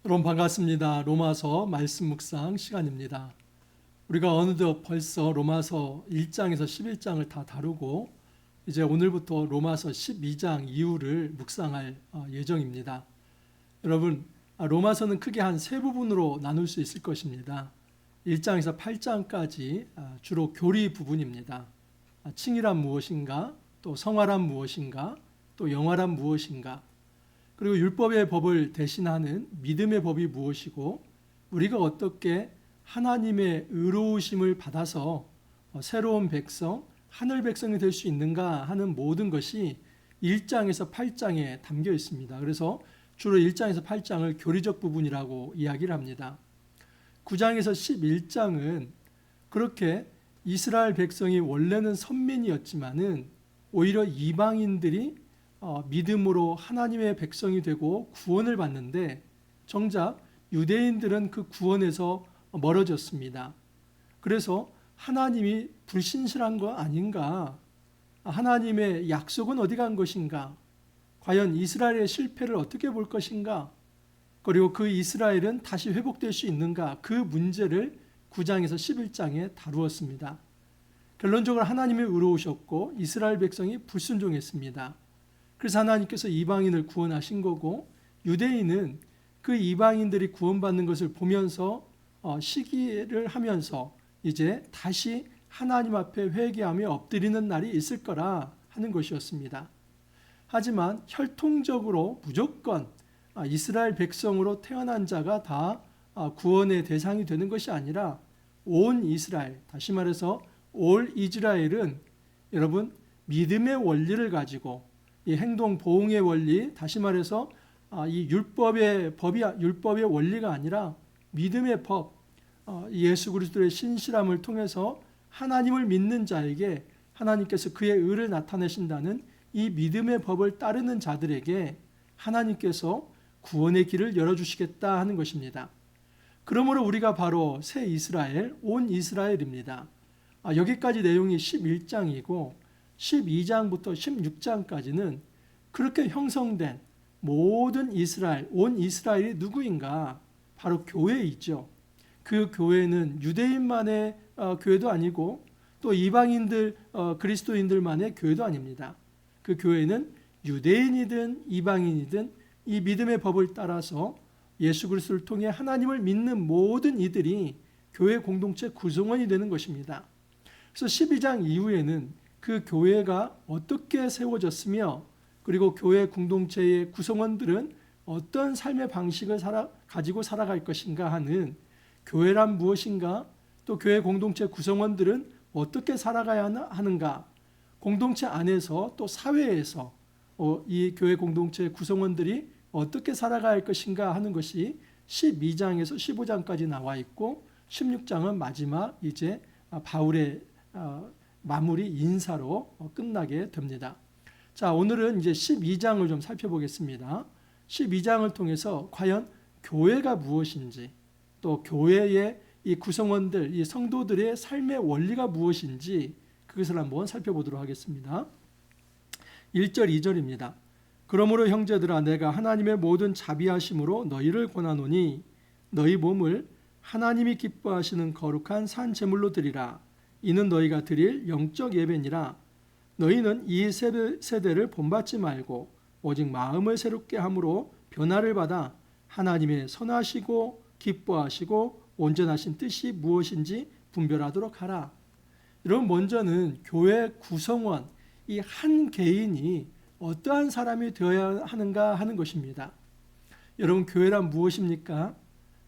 여러분 반갑습니다. 로마서 말씀 묵상 시간입니다. 우리가 어느덧 벌써 로마서 1장에서 11장을 다 다루고 이제 오늘부터 로마서 12장 이후를 묵상할 예정입니다. 여러분, 로마서는 크게 한 세 부분으로 나눌 수 있을 것입니다. 1장에서 8장까지 주로 교리 부분입니다. 칭의란 무엇인가, 또 성화란 무엇인가, 또 영화란 무엇인가, 그리고 율법의 법을 대신하는 믿음의 법이 무엇이고 우리가 어떻게 하나님의 의로우심을 받아서 새로운 백성, 하늘 백성이 될 수 있는가 하는 모든 것이 1장에서 8장에 담겨 있습니다. 그래서 주로 1장에서 8장을 교리적 부분이라고 이야기를 합니다. 9장에서 11장은 그렇게 이스라엘 백성이 원래는 선민이었지만은 오히려 이방인들이 믿음으로 하나님의 백성이 되고 구원을 받는데 정작 유대인들은 그 구원에서 멀어졌습니다. 그래서 하나님이 불신실한 거 아닌가? 하나님의 약속은 어디 간 것인가? 과연 이스라엘의 실패를 어떻게 볼 것인가? 그리고 그 이스라엘은 다시 회복될 수 있는가? 그 문제를 9장에서 11장에 다루었습니다. 결론적으로 하나님이 의로우셨고 이스라엘 백성이 불순종했습니다. 그래서 하나님께서 이방인을 구원하신 거고 유대인은 그 이방인들이 구원받는 것을 보면서 시기를 하면서 이제 다시 하나님 앞에 회개하며 엎드리는 날이 있을 거라 하는 것이었습니다. 하지만 혈통적으로 무조건 이스라엘 백성으로 태어난 자가 다 구원의 대상이 되는 것이 아니라 온 이스라엘, 다시 말해서 올 이스라엘은 여러분 믿음의 원리를 가지고 이 행동 보응의 원리, 다시 말해서 이 율법의 원리가 아니라 믿음의 법, 예수 그리스도의 신실함을 통해서 하나님을 믿는 자에게 하나님께서 그의 의를 나타내신다는 이 믿음의 법을 따르는 자들에게 하나님께서 구원의 길을 열어주시겠다 하는 것입니다. 그러므로 우리가 바로 새 이스라엘, 온 이스라엘입니다. 여기까지 내용이 11장이고 12장부터 16장까지는 그렇게 형성된 모든 이스라엘, 온 이스라엘이 누구인가? 바로 교회이죠. 그 교회는 유대인만의 교회도 아니고 또 이방인들, 그리스도인들만의 교회도 아닙니다. 그 교회는 유대인이든 이방인이든 이 믿음의 법을 따라서 예수 그리스도를 통해 하나님을 믿는 모든 이들이 교회 공동체 구성원이 되는 것입니다. 그래서 12장 이후에는 그 교회가 어떻게 세워졌으며 그리고 교회 공동체의 구성원들은 어떤 삶의 방식을 가지고 살아갈 것인가 하는 교회란 무엇인가, 또 교회 공동체 구성원들은 어떻게 살아가야 하는가, 공동체 안에서 또 사회에서 이 교회 공동체 구성원들이 어떻게 살아가야 할 것인가 하는 것이 12장에서 15장까지 나와 있고 16장은 마지막 이제 바울의 마무리 인사로 끝나게 됩니다. 자, 오늘은 이제 12장을 좀 살펴보겠습니다. 12장을 통해서 과연 교회가 무엇인지, 또 교회의 이 구성원들, 이 성도들의 삶의 원리가 무엇인지 그것을 한번 살펴보도록 하겠습니다. 1절, 2절입니다. 그러므로 형제들아 내가 하나님의 모든 자비하심으로 너희를 권하노니 너희 몸을 하나님이 기뻐하시는 거룩한 산 제물로 드리라. 이는 너희가 드릴 영적 예배니라. 너희는 이 세대를 본받지 말고 오직 마음을 새롭게 함으로 변화를 받아 하나님의 선하시고 기뻐하시고 온전하신 뜻이 무엇인지 분별하도록 하라. 여러분, 먼저는 교회 구성원, 이 한 개인이 어떠한 사람이 되어야 하는가 하는 것입니다. 여러분, 교회란 무엇입니까?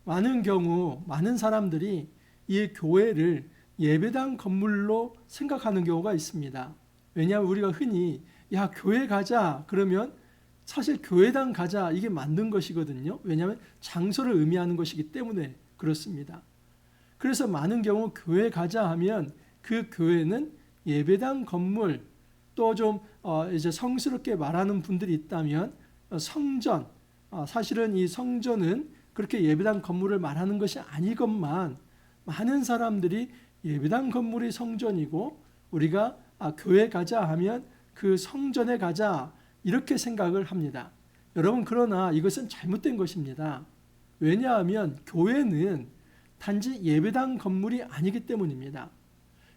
많은 경우 많은 사람들이 이 교회를 예배당 건물로 생각하는 경우가 있습니다. 왜냐하면 우리가 흔히 야 교회 가자 그러면 사실 교회당 가자 이게 맞는 것이거든요. 왜냐하면 장소를 의미하는 것이기 때문에 그렇습니다. 그래서 많은 경우 교회 가자 하면 그 교회는 예배당 건물, 또 좀 이제 성스럽게 말하는 분들이 있다면 성전, 사실은 이 성전은 그렇게 예배당 건물을 말하는 것이 아니건만 많은 사람들이 예배당 건물이 성전이고 우리가 교회 가자 하면 그 성전에 가자 이렇게 생각을 합니다. 여러분, 그러나 이것은 잘못된 것입니다. 왜냐하면 교회는 단지 예배당 건물이 아니기 때문입니다.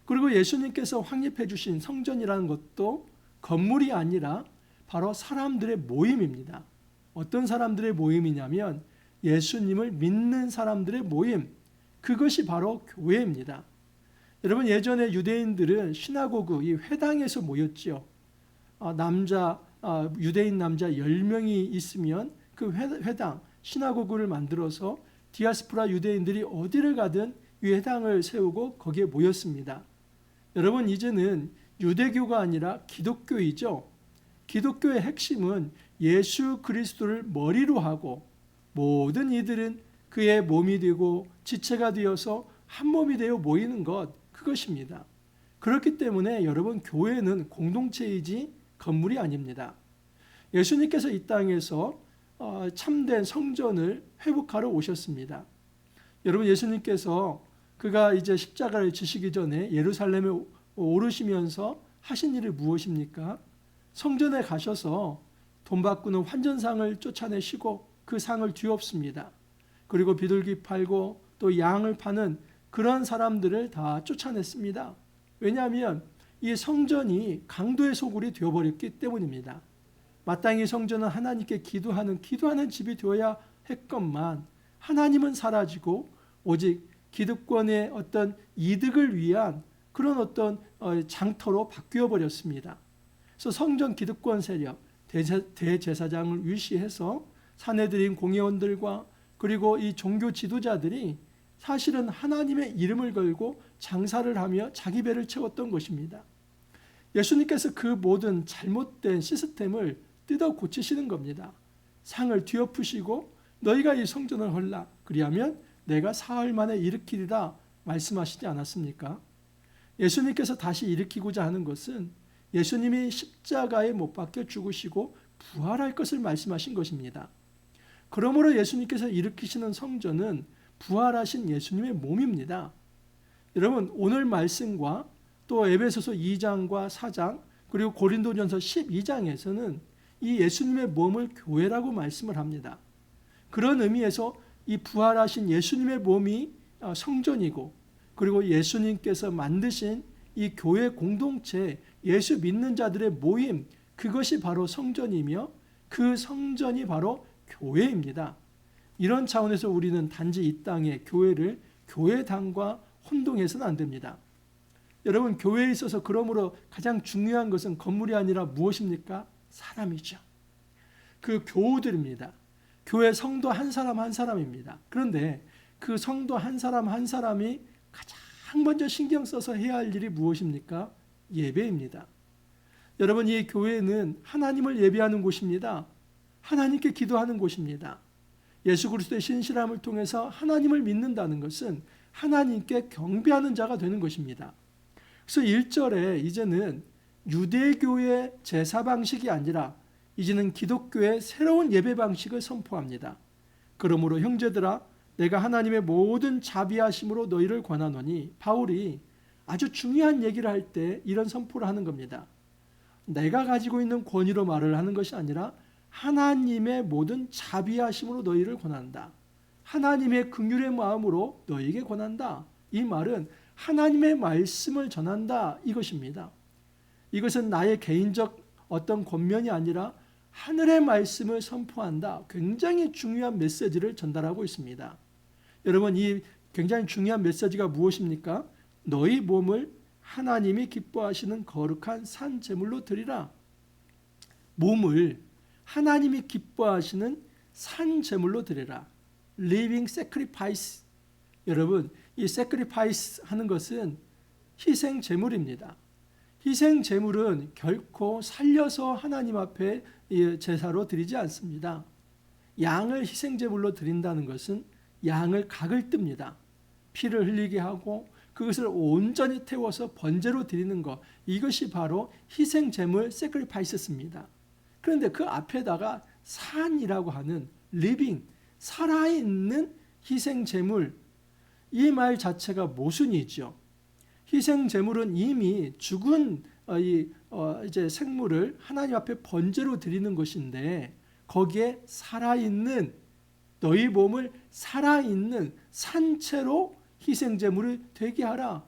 그리고 예수님께서 확립해 주신 성전이라는 것도 건물이 아니라 바로 사람들의 모임입니다. 어떤 사람들의 모임이냐면 예수님을 믿는 사람들의 모임, 그것이 바로 교회입니다. 여러분, 예전에 유대인들은 시나고그, 이 회당에서 모였지요. 유대인 남자 10명이 있으면 그 회당, 시나고그를 만들어서 디아스포라 유대인들이 어디를 가든 이 회당을 세우고 거기에 모였습니다. 여러분, 이제는 유대교가 아니라 기독교이죠. 기독교의 핵심은 예수 그리스도를 머리로 하고 모든 이들은 그의 몸이 되고 지체가 되어서 한 몸이 되어 모이는 것, 그것입니다. 그렇기 때문에 여러분, 교회는 공동체이지 건물이 아닙니다. 예수님께서 이 땅에서 참된 성전을 회복하러 오셨습니다. 여러분, 예수님께서 그가 이제 십자가를 지시기 전에 예루살렘에 오르시면서 하신 일이 무엇입니까? 성전에 가셔서 돈 바꾸는 환전상을 쫓아내시고 그 상을 뒤엎습니다. 그리고 비둘기 팔고 또 양을 파는 그런 사람들을 다 쫓아냈습니다. 왜냐하면 이 성전이 강도의 소굴이 되어버렸기 때문입니다. 마땅히 성전은 하나님께 기도하는 집이 되어야 했건만 하나님은 사라지고 오직 기득권의 어떤 이득을 위한 그런 어떤 장터로 바뀌어 버렸습니다. 그래서 성전 기득권 세력, 대제사장을 위시해서 사내들인 공회원들과 그리고 이 종교 지도자들이 사실은 하나님의 이름을 걸고 장사를 하며 자기 배를 채웠던 것입니다. 예수님께서 그 모든 잘못된 시스템을 뜯어 고치시는 겁니다. 상을 뒤엎으시고 너희가 이 성전을 헐라, 그리하면 내가 사흘 만에 일으키리라 말씀하시지 않았습니까? 예수님께서 다시 일으키고자 하는 것은 예수님이 십자가에 못 박혀 죽으시고 부활할 것을 말씀하신 것입니다. 그러므로 예수님께서 일으키시는 성전은 부활하신 예수님의 몸입니다. 여러분, 오늘 말씀과 또 에베소서 2장과 4장 그리고 고린도전서 12장에서는 이 예수님의 몸을 교회라고 말씀을 합니다. 그런 의미에서 이 부활하신 예수님의 몸이 성전이고 그리고 예수님께서 만드신 이 교회 공동체, 예수 믿는 자들의 모임, 그것이 바로 성전이며 그 성전이 바로 교회입니다. 이런 차원에서 우리는 단지 이 땅의 교회를 교회당과 혼동해서는 안 됩니다. 여러분, 교회에 있어서 그러므로 가장 중요한 것은 건물이 아니라 무엇입니까? 사람이죠. 그 교우들입니다. 교회 성도 한 사람 한 사람입니다. 그런데 그 성도 한 사람 한 사람이 가장 먼저 신경 써서 해야 할 일이 무엇입니까? 예배입니다. 여러분, 이 교회는 하나님을 예배하는 곳입니다. 하나님께 기도하는 곳입니다. 예수 그리스도의 신실함을 통해서 하나님을 믿는다는 것은 하나님께 경배하는 자가 되는 것입니다. 그래서 1절에 이제는 유대교의 제사 방식이 아니라 이제는 기독교의 새로운 예배 방식을 선포합니다. 그러므로 형제들아, 내가 하나님의 모든 자비하심으로 너희를 권하노니, 바울이 아주 중요한 얘기를 할 때 이런 선포를 하는 겁니다. 내가 가지고 있는 권위로 말을 하는 것이 아니라 하나님의 모든 자비하심으로 너희를 권한다. 하나님의 긍휼의 마음으로 너희에게 권한다. 이 말은 하나님의 말씀을 전한다, 이것입니다. 이것은 나의 개인적 어떤 권면이 아니라 하늘의 말씀을 선포한다. 굉장히 중요한 메시지를 전달하고 있습니다. 여러분, 이 굉장히 중요한 메시지가 무엇입니까? 너희 몸을 하나님이 기뻐하시는 거룩한 산 제물로 드리라. 몸을 하나님이 기뻐하시는 산 제물로 드리라. Living sacrifice. 여러분, 이 sacrifice 하는 것은 희생 제물입니다. 희생 제물은 결코 살려서 하나님 앞에 제사로 드리지 않습니다. 양을 희생 제물로 드린다는 것은 양을 각을 뜹니다. 피를 흘리게 하고 그것을 온전히 태워서 번제로 드리는 것, 이것이 바로 희생 제물 sacrifices입니다. 그런데 그 앞에다가 산이라고 하는 living, 살아있는 희생 제물, 이 말 자체가 모순이죠. 희생 제물은 이미 죽은 이제 생물을 하나님 앞에 번제로 드리는 것인데 거기에 살아있는 너희 몸을 살아있는 산채로 희생제물이 되게 하라.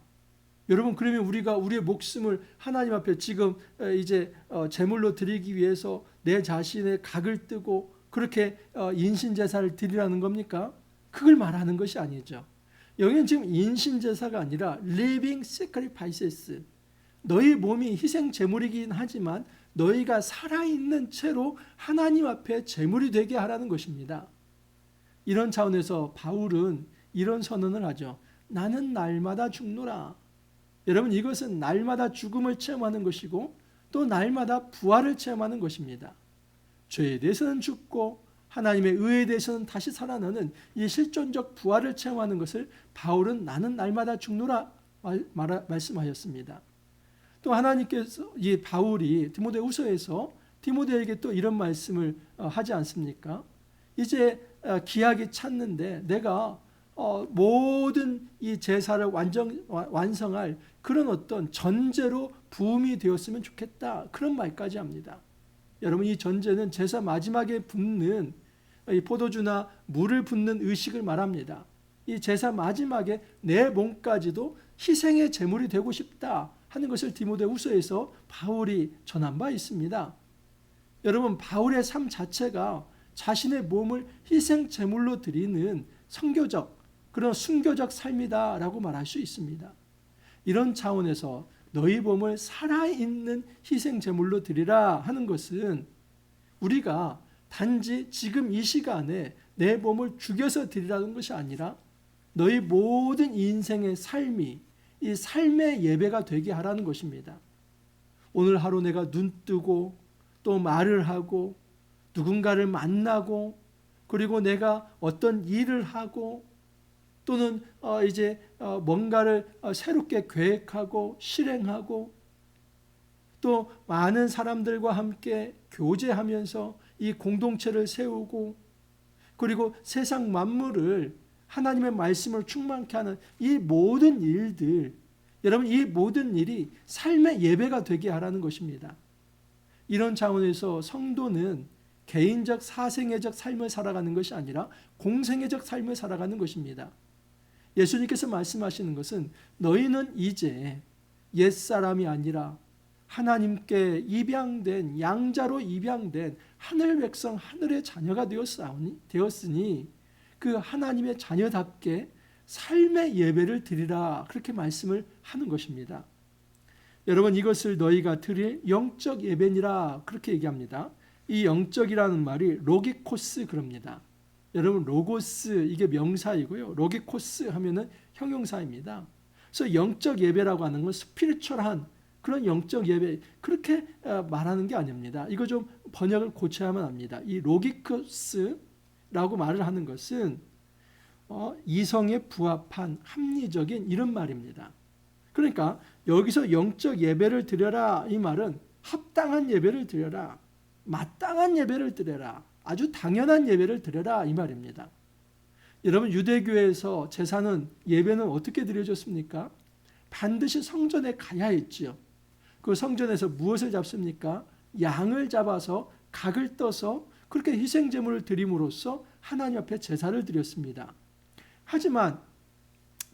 여러분, 그러면 우리가 우리의 목숨을 하나님 앞에 지금 이제 제물로 드리기 위해서 내 자신의 각을 뜨고 그렇게 인신제사를 드리라는 겁니까? 그걸 말하는 것이 아니죠. 여기는 지금 인신제사가 아니라 living sacrifices. 너희 몸이 희생제물이긴 하지만 너희가 살아있는 채로 하나님 앞에 제물이 되게 하라는 것입니다. 이런 차원에서 바울은 이런 선언을 하죠. 나는 날마다 죽노라. 여러분, 이것은 날마다 죽음을 체험하는 것이고 또 날마다 부활을 체험하는 것입니다. 죄에 대해서는 죽고 하나님의 의에 대해서는 다시 살아나는 이 실존적 부활을 체험하는 것을 바울은 나는 날마다 죽노라 말씀하셨습니다. 또 하나님께서 이 바울이 디모데후서에서 디모데에게 또 이런 말씀을 하지 않습니까? 이제 기약이 찼는데 내가 모든 이 제사를 완성할 그런 어떤 전제로 부음이 되었으면 좋겠다. 그런 말까지 합니다. 여러분, 이 전제는 제사 마지막에 붓는 이 포도주나 물을 붓는 의식을 말합니다. 이 제사 마지막에 내 몸까지도 희생의 제물이 되고 싶다 하는 것을 디모데후서에서 바울이 전한 바 있습니다. 여러분, 바울의 삶 자체가 자신의 몸을 희생 제물로 드리는 선교적 그런 순교적 삶이다라고 말할 수 있습니다. 이런 차원에서 너희 몸을 살아있는 희생 제물로 드리라 하는 것은 우리가 단지 지금 이 시간에 내 몸을 죽여서 드리라는 것이 아니라 너희 모든 인생의 삶이 이 삶의 예배가 되게 하라는 것입니다. 오늘 하루 내가 눈 뜨고 또 말을 하고 누군가를 만나고 그리고 내가 어떤 일을 하고 또는 이제 뭔가를 새롭게 계획하고 실행하고 또 많은 사람들과 함께 교제하면서 이 공동체를 세우고 그리고 세상 만물을 하나님의 말씀을 충만케 하는 이 모든 일들, 여러분, 이 모든 일이 삶의 예배가 되게 하라는 것입니다. 이런 차원에서 성도는 개인적 사생애적 삶을 살아가는 것이 아니라 공생애적 삶을 살아가는 것입니다. 예수님께서 말씀하시는 것은 너희는 이제 옛사람이 아니라 하나님께 입양된 양자로 입양된 하늘 백성 하늘의 자녀가 되었으니 그 하나님의 자녀답게 삶의 예배를 드리라 그렇게 말씀을 하는 것입니다. 여러분, 이것을 너희가 드릴 영적 예배니라 그렇게 얘기합니다. 이 영적이라는 말이 로기코스 그럽니다. 여러분, 로고스 이게 명사이고요. 로기코스 하면은 형용사입니다. 그래서 영적 예배라고 하는 건 스피리추얼한 그런 영적 예배 그렇게 말하는 게 아닙니다. 이거 좀 번역을 고쳐야만 합니다. 이 로기코스라고 말을 하는 것은 이성에 부합한 합리적인 이런 말입니다. 그러니까 여기서 영적 예배를 드려라 이 말은 합당한 예배를 드려라, 마땅한 예배를 드려라, 아주 당연한 예배를 드려라 이 말입니다. 여러분, 유대교에서 제사는 예배는 어떻게 드려졌습니까? 반드시 성전에 가야 했지요. 그 성전에서 무엇을 잡습니까? 양을 잡아서 각을 떠서 그렇게 희생제물을 드림으로써 하나님 앞에 제사를 드렸습니다. 하지만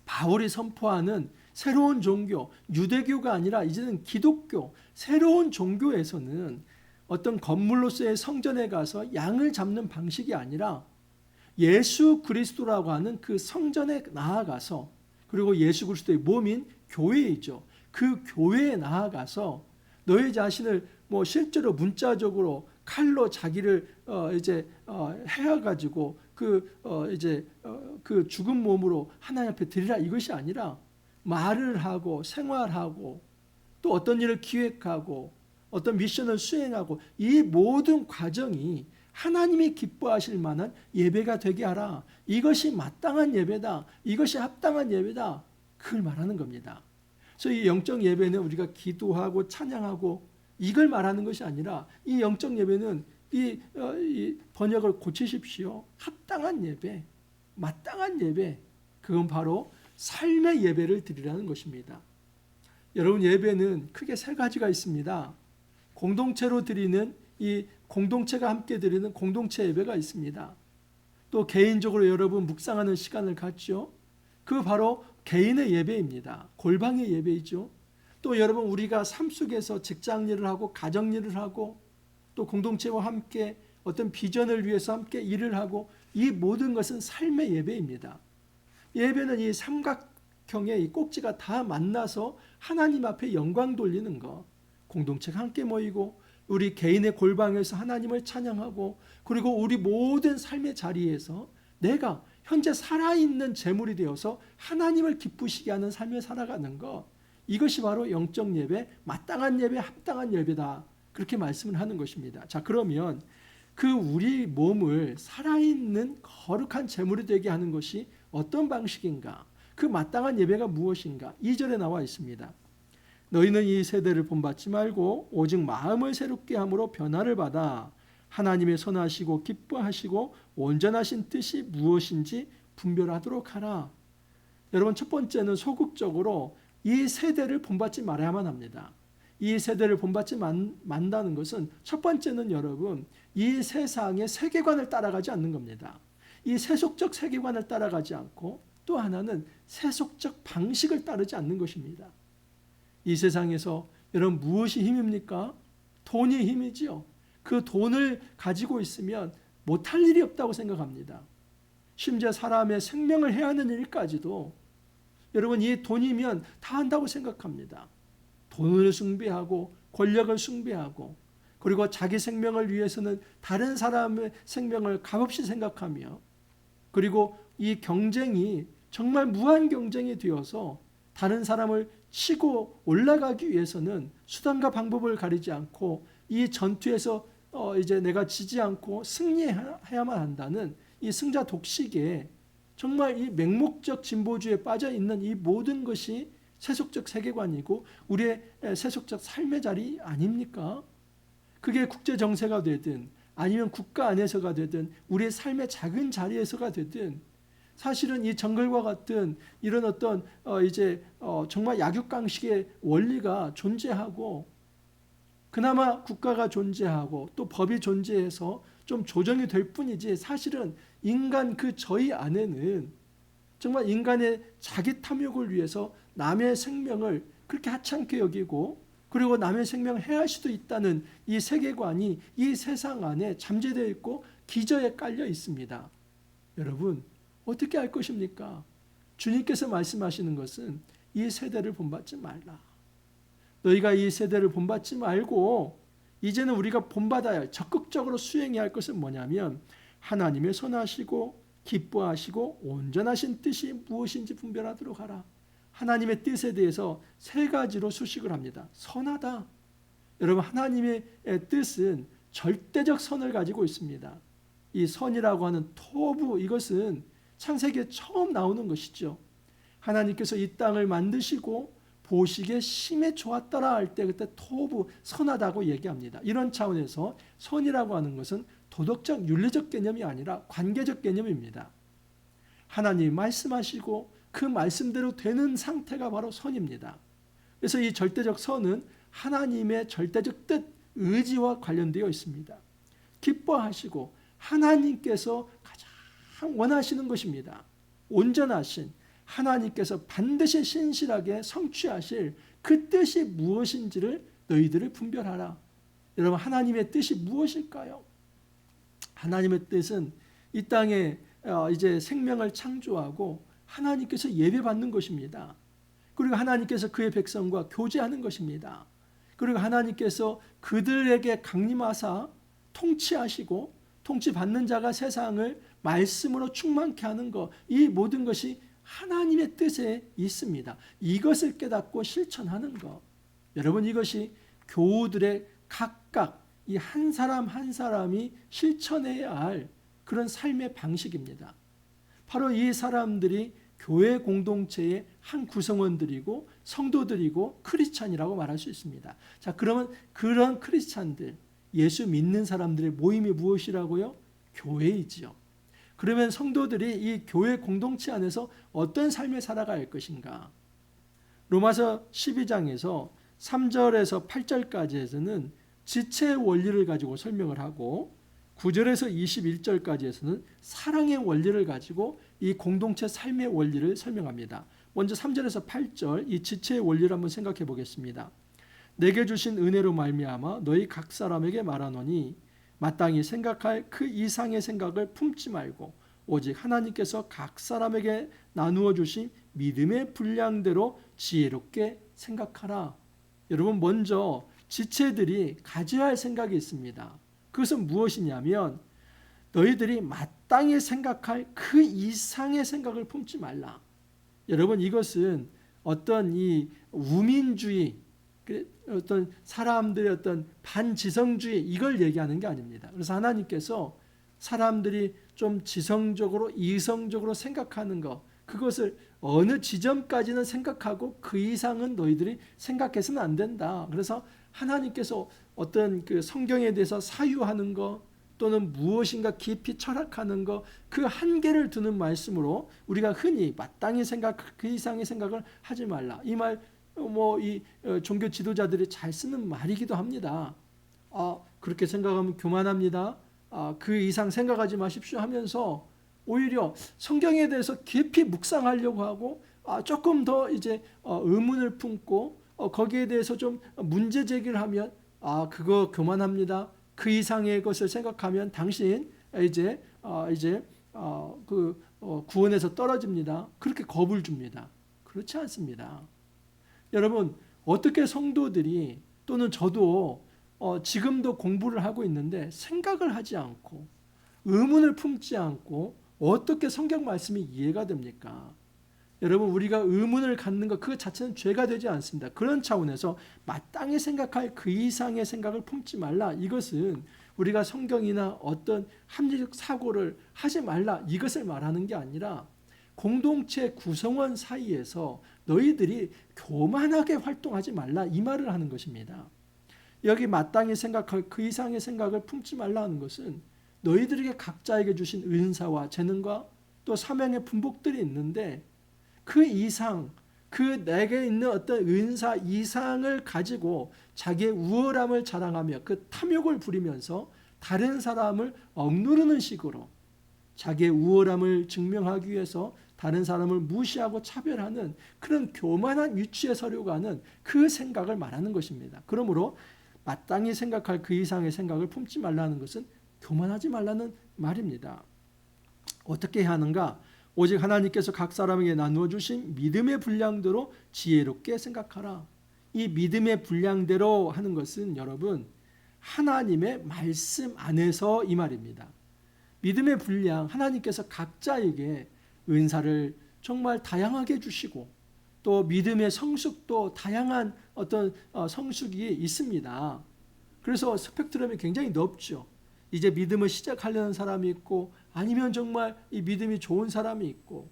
바울이 선포하는 새로운 종교, 유대교가 아니라 이제는 기독교, 새로운 종교에서는 어떤 건물로서의 성전에 가서 양을 잡는 방식이 아니라 예수 그리스도라고 하는 그 성전에 나아가서 그리고 예수 그리스도의 몸인 교회이죠. 그 교회에 나아가서 너희 자신을 실제로 문자적으로 칼로 자기를 해가지고 그 죽은 몸으로 하나님 앞에 드리라 이것이 아니라 말을 하고 생활하고 또 어떤 일을 기획하고 어떤 미션을 수행하고 이 모든 과정이 하나님이 기뻐하실 만한 예배가 되게 하라. 이것이 마땅한 예배다. 이것이 합당한 예배다. 그걸 말하는 겁니다. 그래서 이 영적 예배는 우리가 기도하고 찬양하고 이걸 말하는 것이 아니라 이 영적 예배는 이 번역을 고치십시오. 합당한 예배, 마땅한 예배, 그건 바로 삶의 예배를 드리라는 것입니다. 여러분, 예배는 크게 세 가지가 있습니다. 공동체로 드리는 이 공동체가 함께 드리는 공동체 예배가 있습니다. 또 개인적으로 여러분 묵상하는 시간을 갖죠. 그 바로 개인의 예배입니다. 골방의 예배이죠. 또 여러분 우리가 삶 속에서 직장 일을 하고 가정 일을 하고 또 공동체와 함께 어떤 비전을 위해서 함께 일을 하고 이 모든 것은 삶의 예배입니다. 예배는 이 삼각형의 이 꼭지가 다 만나서 하나님 앞에 영광 돌리는 것. 공동체가 함께 모이고 우리 개인의 골방에서 하나님을 찬양하고 그리고 우리 모든 삶의 자리에서 내가 현재 살아있는 제물이 되어서 하나님을 기쁘시게 하는 삶을 살아가는 것. 이것이 바로 영적 예배, 마땅한 예배, 합당한 예배다. 그렇게 말씀을 하는 것입니다. 자, 그러면 그 우리 몸을 살아있는 거룩한 제물이 되게 하는 것이 어떤 방식인가? 그 마땅한 예배가 무엇인가? 2절에 나와 있습니다. 너희는 이 세대를 본받지 말고 오직 마음을 새롭게 함으로 변화를 받아 하나님의 선하시고 기뻐하시고 온전하신 뜻이 무엇인지 분별하도록 하라. 여러분, 첫 번째는 소극적으로 이 세대를 본받지 말아야만 합니다. 이 세대를 본받지 만다는 것은 첫 번째는 여러분 이 세상의 세계관을 따라가지 않는 겁니다. 이 세속적 세계관을 따라가지 않고 또 하나는 세속적 방식을 따르지 않는 것입니다. 이 세상에서 여러분 무엇이 힘입니까? 돈이 힘이지요. 그 돈을 가지고 있으면 못할 일이 없다고 생각합니다. 심지어 사람의 생명을 해하는 일까지도 여러분 이 돈이면 다 한다고 생각합니다. 돈을 숭배하고 권력을 숭배하고 그리고 자기 생명을 위해서는 다른 사람의 생명을 값없이 생각하며 그리고 이 경쟁이 정말 무한 경쟁이 되어서 다른 사람을 치고 올라가기 위해서는 수단과 방법을 가리지 않고 이 전투에서 이제 내가 지지 않고 승리해야만 한다는 이 승자 독식에 정말 이 맹목적 진보주의에 빠져 있는 이 모든 것이 세속적 세계관이고 우리의 세속적 삶의 자리 아닙니까? 그게 국제 정세가 되든 아니면 국가 안에서가 되든 우리의 삶의 작은 자리에서가 되든 사실은 이 정글과 같은 이런 어떤 정말 약육강식의 원리가 존재하고 그나마 국가가 존재하고 또 법이 존재해서 좀 조정이 될 뿐이지 사실은 인간 그 저희 안에는 정말 인간의 자기 탐욕을 위해서 남의 생명을 그렇게 하찮게 여기고 그리고 남의 생명을 해할 수도 있다는 이 세계관이 이 세상 안에 잠재되어 있고 기저에 깔려 있습니다. 여러분 어떻게 할 것입니까? 주님께서 말씀하시는 것은 이 세대를 본받지 말라. 너희가 이 세대를 본받지 말고 이제는 우리가 본받아야 할 적극적으로 수행해야 할 것은 뭐냐면 하나님의 선하시고 기뻐하시고 온전하신 뜻이 무엇인지 분별하도록 하라. 하나님의 뜻에 대해서 세 가지로 수식을 합니다. 선하다. 여러분 하나님의 뜻은 절대적 선을 가지고 있습니다. 이 선이라고 하는 토부 이것은 창세기에 처음 나오는 것이죠. 하나님께서 이 땅을 만드시고 보시기에 심히 좋았더라 할 때 그때 토부 선하다고 얘기합니다. 이런 차원에서 선이라고 하는 것은 도덕적 윤리적 개념이 아니라 관계적 개념입니다. 하나님이 말씀하시고 그 말씀대로 되는 상태가 바로 선입니다. 그래서 이 절대적 선은 하나님의 절대적 뜻, 의지와 관련되어 있습니다. 기뻐하시고 하나님께서 가장 원하시는 것입니다. 온전하신 하나님께서 반드시 신실하게 성취하실 그 뜻이 무엇인지를 너희들을 분별하라. 여러분 하나님의 뜻이 무엇일까요? 하나님의 뜻은 이 땅에 이제 생명을 창조하고 하나님께서 예배받는 것입니다. 그리고 하나님께서 그의 백성과 교제하는 것입니다. 그리고 하나님께서 그들에게 강림하사 통치하시고 통치받는 자가 세상을 말씀으로 충만케 하는 것, 이 모든 것이 하나님의 뜻에 있습니다. 이것을 깨닫고 실천하는 것. 여러분 이것이 교우들의 각각 이 한 사람 한 사람이 실천해야 할 그런 삶의 방식입니다. 바로 이 사람들이 교회 공동체의 한 구성원들이고 성도들이고 크리스찬이라고 말할 수 있습니다. 자, 그러면 그런 크리스찬들, 예수 믿는 사람들의 모임이 무엇이라고요? 교회이지요. 그러면 성도들이 이 교회 공동체 안에서 어떤 삶을 살아가야 할 것인가? 로마서 12장에서 3절에서 8절까지에서는 지체의 원리를 가지고 설명을 하고 9절에서 21절까지에서는 사랑의 원리를 가지고 이 공동체 삶의 원리를 설명합니다. 먼저 3절에서 8절 이 지체의 원리를 한번 생각해 보겠습니다. 내게 주신 은혜로 말미암아 너희 각 사람에게 말하노니 마땅히 생각할 그 이상의 생각을 품지 말고 오직 하나님께서 각 사람에게 나누어 주신 믿음의 분량대로 지혜롭게 생각하라. 여러분, 먼저 지체들이 가져야 할 생각이 있습니다. 그것은 무엇이냐면 너희들이 마땅히 생각할 그 이상의 생각을 품지 말라. 여러분, 이것은 어떤 이 우민주의, 어떤 사람들의 어떤 반지성주의, 이걸 얘기하는 게 아닙니다. 그래서 하나님께서 사람들이 좀 지성적으로 이성적으로 생각하는 것, 그것을 어느 지점까지는 생각하고 그 이상은 너희들이 생각해서는 안 된다. 그래서 하나님께서 어떤 그 성경에 대해서 사유하는 것 또는 무엇인가 깊이 철학하는 것, 그 한계를 두는 말씀으로 우리가 흔히 마땅히 생각, 그 이상의 생각을 하지 말라. 이 말 이 종교 지도자들이 잘 쓰는 말이기도 합니다. 그렇게 생각하면 교만합니다. 그 이상 생각하지 마십시오 하면서 오히려 성경에 대해서 깊이 묵상하려고 하고 조금 더 이제 의문을 품고 거기에 대해서 좀 문제 제기를 하면 그거 교만합니다. 그 이상의 것을 생각하면 당신 이제 구원에서 떨어집니다. 그렇게 겁을 줍니다. 그렇지 않습니다. 여러분, 어떻게 성도들이 또는 저도 지금도 공부를 하고 있는데 생각을 하지 않고 의문을 품지 않고 어떻게 성경 말씀이 이해가 됩니까? 여러분, 우리가 의문을 갖는 것 그 자체는 죄가 되지 않습니다. 그런 차원에서 마땅히 생각할 그 이상의 생각을 품지 말라. 이것은 우리가 성경이나 어떤 합리적 사고를 하지 말라, 이것을 말하는 게 아니라 공동체 구성원 사이에서 너희들이 교만하게 활동하지 말라, 이 말을 하는 것입니다. 여기 마땅히 생각할 그 이상의 생각을 품지 말라는 것은 너희들에게 각자에게 주신 은사와 재능과 또 사명의 분복들이 있는데 그 이상, 그 내게 있는 어떤 은사 이상을 가지고 자기의 우월함을 자랑하며 그 탐욕을 부리면서 다른 사람을 억누르는 식으로 자기의 우월함을 증명하기 위해서 다른 사람을 무시하고 차별하는 그런 교만한 위치에 서려고 하는 그 생각을 말하는 것입니다. 그러므로 마땅히 생각할 그 이상의 생각을 품지 말라는 것은 교만하지 말라는 말입니다. 어떻게 해야 하는가? 오직 하나님께서 각 사람에게 나누어 주신 믿음의 분량대로 지혜롭게 생각하라. 이 믿음의 분량대로 하는 것은 여러분, 하나님의 말씀 안에서 이 말입니다. 믿음의 분량, 하나님께서 각자에게 은사를 정말 다양하게 주시고 또 믿음의 성숙도 다양한 어떤 성숙이 있습니다. 그래서 스펙트럼이 굉장히 넓죠. 이제 믿음을 시작하려는 사람이 있고 아니면 정말 이 믿음이 좋은 사람이 있고,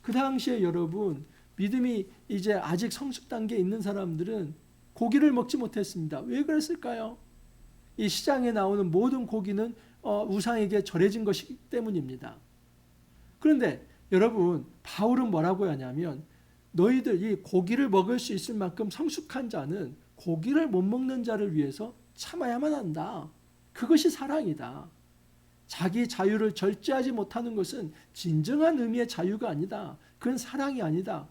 그 당시에 여러분 믿음이 이제 아직 성숙 단계에 있는 사람들은 고기를 먹지 못했습니다. 왜 그랬을까요? 이 시장에 나오는 모든 고기는 우상에게 절해진 것이기 때문입니다. 그런데 여러분, 바울은 뭐라고 하냐면 너희들 이 고기를 먹을 수 있을 만큼 성숙한 자는 고기를 못 먹는 자를 위해서 참아야만 한다. 그것이 사랑이다. 자기 자유를 절제하지 못하는 것은 진정한 의미의 자유가 아니다. 그건 사랑이 아니다.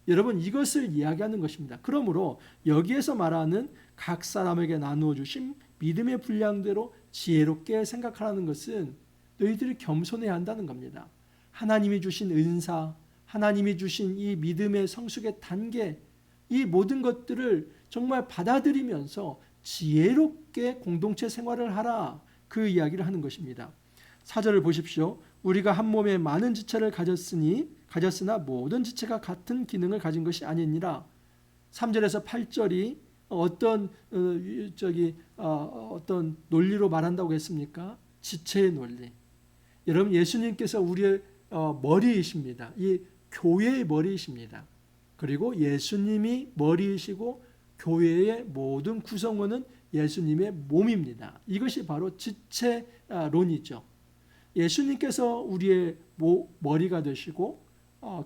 여러분, 이것을 이야기하는 것입니다. 그러므로 여기에서 말하는 각 사람에게 나누어 주신 믿음의 분량대로 지혜롭게 생각하라는 것은 너희들이 겸손해야 한다는 겁니다. 하나님이 주신 은사, 하나님이 주신 이 믿음의 성숙의 단계, 이 모든 것들을 정말 받아들이면서 지혜롭게 공동체 생활을 하라, 그 이야기를 하는 것입니다. 4절을 보십시오. 우리가 한 몸에 많은 지체를 가졌으나 모든 지체가 같은 기능을 가진 것이 아니니라. 3절에서 8절이 어떤 논리로 말한다고 했습니까? 지체의 논리. 여러분, 예수님께서 우리의 머리이십니다. 이 교회의 머리이십니다. 그리고 예수님이 머리이시고 교회의 모든 구성원은 예수님의 몸입니다. 이것이 바로 지체론이죠. 예수님께서 우리의 머리가 되시고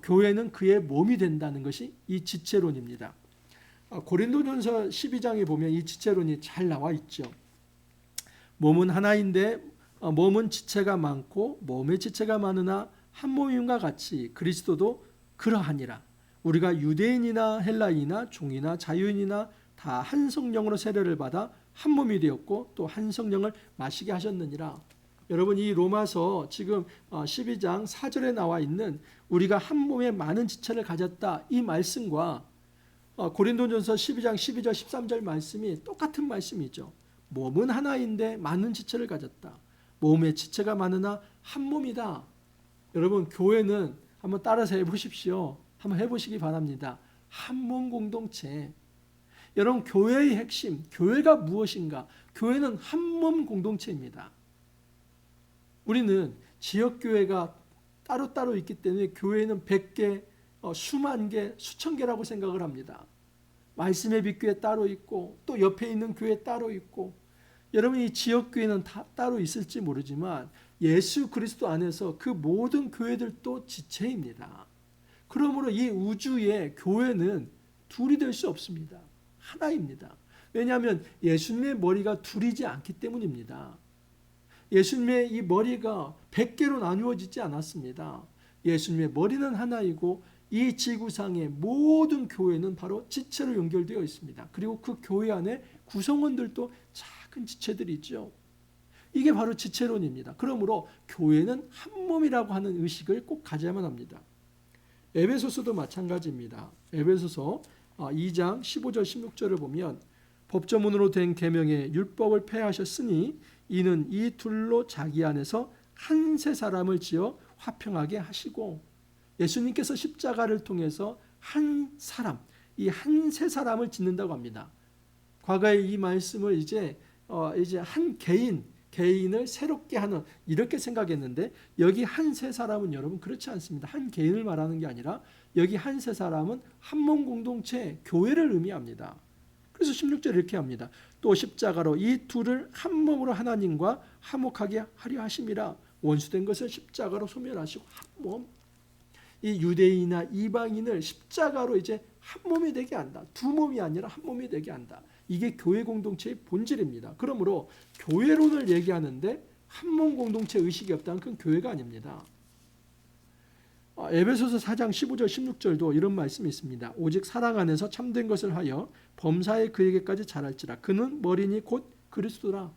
교회는 그의 몸이 된다는 것이 이 지체론입니다. 고린도전서 12장에 보면 이 지체론이 잘 나와 있죠. 몸은 하나인데 몸은 지체가 많고 몸의 지체가 많으나 한 몸임과 같이 그리스도도 그러하니라. 우리가 유대인이나 헬라인이나 종이나 자유인이나 다 한 성령으로 세례를 받아 한 몸이 되었고 또 한 성령을 마시게 하셨느니라. 여러분, 이 로마서 지금 12장 4절에 나와 있는 우리가 한 몸에 많은 지체를 가졌다, 이 말씀과 고린도전서 12장 12절 13절 말씀이 똑같은 말씀이죠. 몸은 하나인데 많은 지체를 가졌다. 몸의 지체가 많으나 한 몸이다. 여러분, 교회는 한번 따라서 해보십시오. 한번 해보시기 바랍니다. 한 몸 공동체. 여러분, 교회의 핵심, 교회가 무엇인가? 교회는 한 몸 공동체입니다. 우리는 지역교회가 따로따로 있기 때문에 교회는 100개, 수만 개, 수천 개라고 생각을 합니다. 말씀의 빛교회 따로 있고 또 옆에 있는 교회 따로 있고, 여러분, 이 지역교회는 다 따로 있을지 모르지만 예수 그리스도 안에서 그 모든 교회들도 지체입니다. 그러므로 이 우주의 교회는 둘이 될 수 없습니다. 하나입니다. 왜냐하면 예수님의 머리가 둘이지 않기 때문입니다. 예수님의 이 머리가 100개로 나누어지지 않았습니다. 예수님의 머리는 하나이고 이 지구상의 모든 교회는 바로 지체로 연결되어 있습니다. 그리고 그 교회 안에 구성원들도 작은 지체들이 있죠. 이게 바로 지체론입니다. 그러므로 교회는 한 몸이라고 하는 의식을 꼭 가져야만 합니다. 에베소서도 마찬가지입니다. 에베소서 2장 15절 16절을 보면 법조문으로 된 계명의 율법을 폐하셨으니 이는 이 둘로 자기 안에서 한 세 사람을 지어 화평하게 하시고, 예수님께서 십자가를 통해서 한 사람, 이 한 세 사람을 짓는다고 합니다. 과거에 이 말씀을 이제 한 개인을 새롭게 하는, 이렇게 생각했는데 여기 한 세 사람은 여러분 그렇지 않습니다. 한 개인을 말하는 게 아니라 여기 한 세 사람은 한 몸 공동체, 교회를 의미합니다. 그래서 16절 이렇게 합니다. 또 십자가로 이 둘을 한 몸으로 하나님과 화목하게 하려 하심이라. 원수된 것을 십자가로 소멸하시고 한 몸. 이 유대인이나 이방인을 십자가로 이제 한 몸이 되게 한다. 두 몸이 아니라 한 몸이 되게 한다. 이게 교회 공동체의 본질입니다. 그러므로 교회론을 얘기하는데 한 몸 공동체 의식이 없다는 건 교회가 아닙니다. 에베소서 4장 15절 16절도 이런 말씀이 있습니다. 오직 사랑 안에서 참된 것을 하여 범사에 그에게까지 자랄지라. 그는 머리니 곧 그리스도라.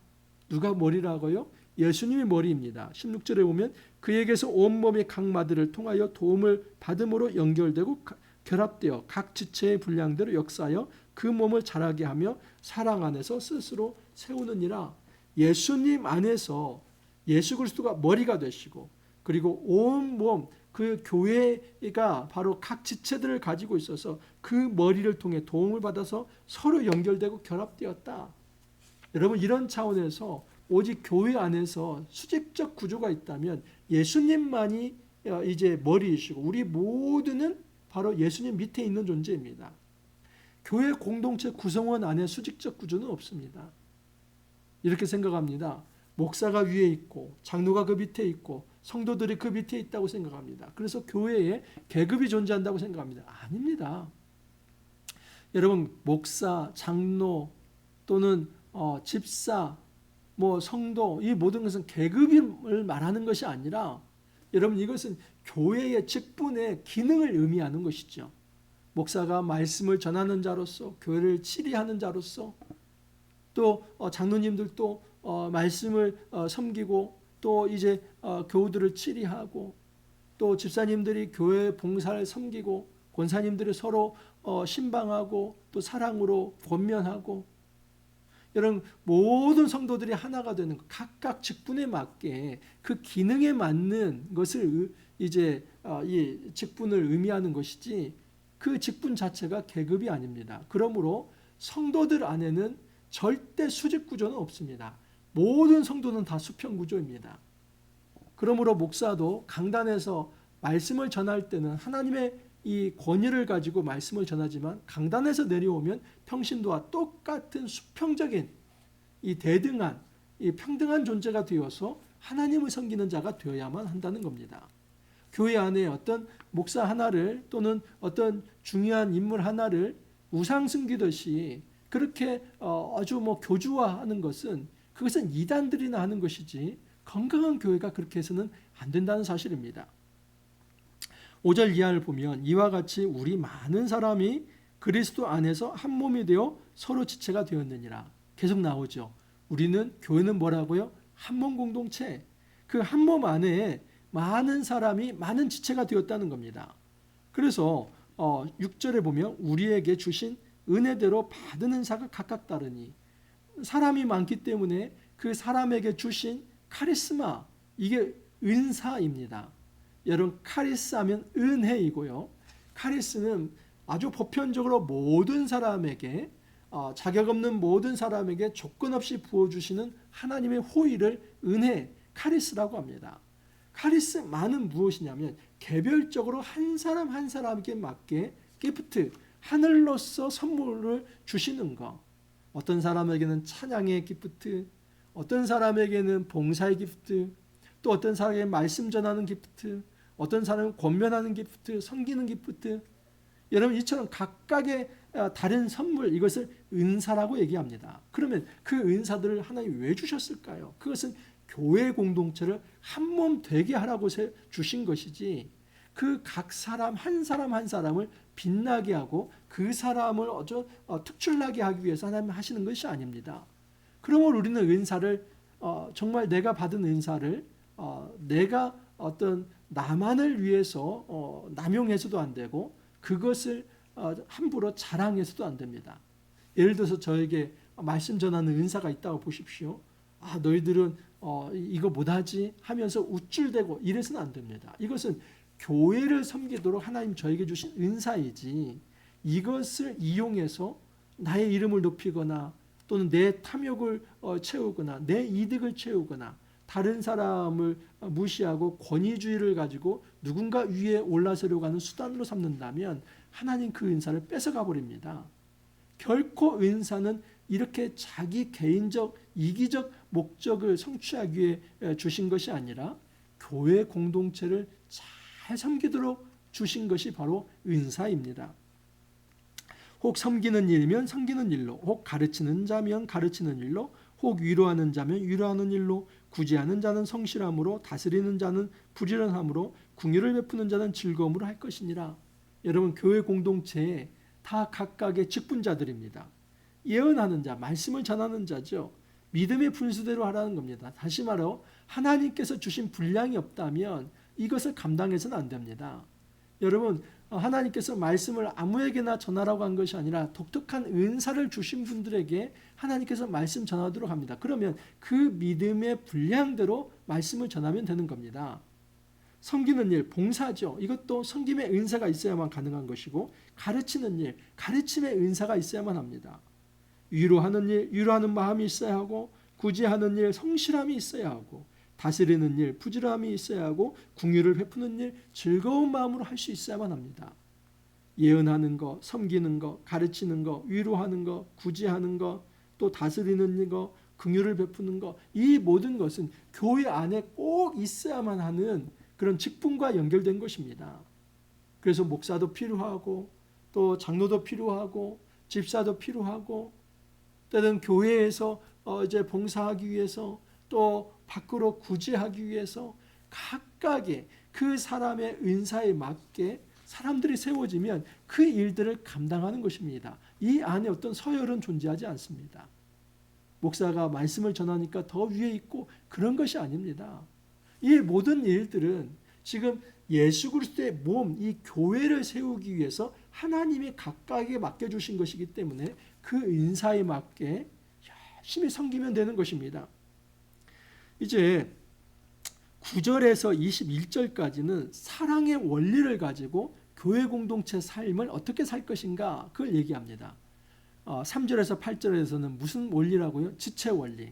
누가 머리라고요? 예수님이 머리입니다. 16절에 보면 그에게서 온몸이 각 마디를 통하여 도움을 받음으로 연결되고 결합되어 각 지체의 분량대로 역사하여 그 몸을 자라게 하며 사랑 안에서 스스로 세우느니라. 예수님 안에서 예수 그리스도가 머리가 되시고, 그리고 온 몸, 그 교회가 바로 각 지체들을 가지고 있어서 그 머리를 통해 도움을 받아서 서로 연결되고 결합되었다. 여러분, 이런 차원에서 오직 교회 안에서 수직적 구조가 있다면 예수님만이 이제 머리이시고 우리 모두는 바로 예수님 밑에 있는 존재입니다. 교회 공동체 구성원 안에 수직적 구조는 없습니다. 이렇게 생각합니다. 목사가 위에 있고 장로가 그 밑에 있고 성도들이 그 밑에 있다고 생각합니다. 그래서 교회에 계급이 존재한다고 생각합니다. 아닙니다. 여러분, 목사, 장로 또는 집사, 성도, 이 모든 것은 계급을 말하는 것이 아니라 여러분, 이것은 교회의 직분의 기능을 의미하는 것이죠. 목사가 말씀을 전하는 자로서, 교회를 치리하는 자로서, 또 장로님들도 말씀을 섬기고 또 이제 교우들을 치리하고, 또 집사님들이 교회 봉사를 섬기고, 권사님들이 서로 신방하고 또 사랑으로 권면하고, 여러분, 모든 성도들이 하나가 되는 것, 각각 직분에 맞게 그 기능에 맞는 것을 이제 이 직분을 의미하는 것이지 그 직분 자체가 계급이 아닙니다. 그러므로 성도들 안에는 절대 수직 구조는 없습니다. 모든 성도는 다 수평 구조입니다. 그러므로 목사도 강단에서 말씀을 전할 때는 하나님의 이 권위를 가지고 말씀을 전하지만 강단에서 내려오면 평신도와 똑같은 수평적인 이 대등한, 이 평등한 존재가 되어서 하나님을 섬기는 자가 되어야만 한다는 겁니다. 교회 안에 어떤 목사 하나를 또는 어떤 중요한 인물 하나를 우상 숨기듯이 그렇게 아주 교주화하는 것은, 그것은 이단들이나 하는 것이지 건강한 교회가 그렇게 해서는 안 된다는 사실입니다. 5절 이하를 보면 이와 같이 우리 많은 사람이 그리스도 안에서 한 몸이 되어 서로 지체가 되었느니라. 계속 나오죠. 우리는 교회는 뭐라고요? 한 몸 공동체. 그 한 몸 안에 많은 사람이 많은 지체가 되었다는 겁니다. 그래서 6절에 보면 우리에게 주신 은혜대로 받은 은사가 각각 다르니 사람이 많기 때문에 그 사람에게 주신 카리스마 이게 은사입니다. 여러분 카리스 하면 은혜이고요. 카리스는 아주 보편적으로 모든 사람에게 자격 없는 모든 사람에게 조건 없이 부어주시는 하나님의 호의를 은혜 카리스라고 합니다. 카리스마는 무엇이냐면 개별적으로 한 사람 한 사람에게 맞게 기프트 하늘로서 선물을 주시는 것. 어떤 사람에게는 찬양의 기프트, 어떤 사람에게는 봉사의 기프트, 또 어떤 사람에게 말씀 전하는 기프트, 어떤 사람은 권면하는 기프트, 섬기는 기프트. 여러분 이처럼 각각의 다른 선물 이것을 은사라고 얘기합니다. 그러면 그 은사들을 하나님 왜 주셨을까요? 그것은 교회 공동체를 한 몸 되게 하라고 주신 것이지 그 각 사람 한 사람을 빛나게 하고 그 사람을 특출나게 하기 위해서 하나님 하시는 것이 아닙니다. 그러므로 우리는 은사를 정말 내가 받은 은사를 내가 어떤 나만을 위해서 남용해서도 안 되고 그것을 함부로 자랑해서도 안 됩니다. 예를 들어서 저에게 말씀 전하는 은사가 있다고 보십시오. 너희들은 이거 못하지 하면서 우쭐대고 이래서는 안 됩니다. 이것은 교회를 섬기도록 하나님 저에게 주신 은사이지 이것을 이용해서 나의 이름을 높이거나 또는 내 탐욕을 채우거나 내 이득을 채우거나 다른 사람을 무시하고 권위주의를 가지고 누군가 위에 올라서려고 하는 수단으로 삼는다면 하나님 그 은사를 뺏어가 버립니다. 결코 은사는 이렇게 자기 개인적 이기적 목적을 성취하기 위해 주신 것이 아니라 교회 공동체를 잘 섬기도록 주신 것이 바로 은사입니다. 혹 섬기는 일이면 섬기는 일로, 혹 가르치는 자면 가르치는 일로, 혹 위로하는 자면 위로하는 일로, 구제하는 자는 성실함으로, 다스리는 자는 부지런함으로, 궁유를 베푸는 자는 즐거움으로 할 것이니라. 여러분 교회 공동체에 다 각각의 직분자들입니다. 예언하는 자, 말씀을 전하는 자죠. 믿음의 분수대로 하라는 겁니다. 다시 말해 하나님께서 주신 분량이 없다면 이것을 감당해서는 안 됩니다. 여러분 하나님께서 말씀을 아무에게나 전하라고 한 것이 아니라 독특한 은사를 주신 분들에게 하나님께서 말씀 전하도록 합니다. 그러면 그 믿음의 분량대로 말씀을 전하면 되는 겁니다. 섬기는 일, 봉사죠. 이것도 섬김의 은사가 있어야만 가능한 것이고 가르치는 일, 가르침의 은사가 있어야만 합니다. 위로하는 일, 위로하는 마음이 있어야 하고 구제하는 일, 성실함이 있어야 하고 다스리는 일, 부지런함이 있어야 하고 궁유를 베푸는 일, 즐거운 마음으로 할 수 있어야만 합니다. 예언하는 것, 섬기는 것, 가르치는 것, 위로하는 것, 구제하는 것, 또 다스리는 것, 궁유를 베푸는 것, 이 모든 것은 교회 안에 꼭 있어야만 하는 그런 직분과 연결된 것입니다. 그래서 목사도 필요하고 또 장로도 필요하고 집사도 필요하고 때는 교회에서 이제 봉사하기 위해서 또 밖으로 구제하기 위해서 각각의 그 사람의 은사에 맞게 사람들이 세워지면 그 일들을 감당하는 것입니다. 이 안에 어떤 서열은 존재하지 않습니다. 목사가 말씀을 전하니까 더 위에 있고 그런 것이 아닙니다. 이 모든 일들은 지금 예수 그리스도의 몸, 이 교회를 세우기 위해서 하나님이 각각에게 맡겨주신 것이기 때문에 그 은사에 맞게 열심히 섬기면 되는 것입니다. 이제 9절에서 21절까지는 사랑의 원리를 가지고 교회 공동체 삶을 어떻게 살 것인가 그걸 얘기합니다. 3절에서 8절에서는 무슨 원리라고요? 지체 원리.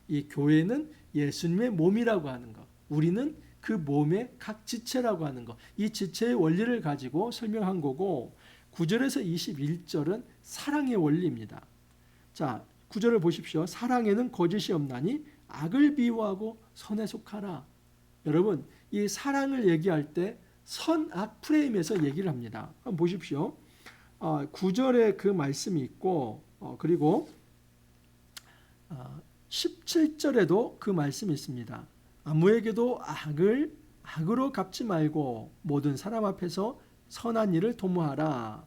이 교회는 예수님의 몸이라고 하는 것. 우리는 그 몸의 각 지체라고 하는 것. 이 지체의 원리를 가지고 설명한 거고 9절에서 21절은 사랑의 원리입니다. 자, 9절을 보십시오. 사랑에는 거짓이 없나니 악을 비호하고 선에 속하라. 여러분, 이 사랑을 얘기할 때 선악 프레임에서 얘기를 합니다. 한번 보십시오. 9절에 그 말씀이 있고 그리고 17절에도 그 말씀이 있습니다. 아무에게도 악을 악으로 갚지 말고 모든 사람 앞에서 선한 일을 도모하라.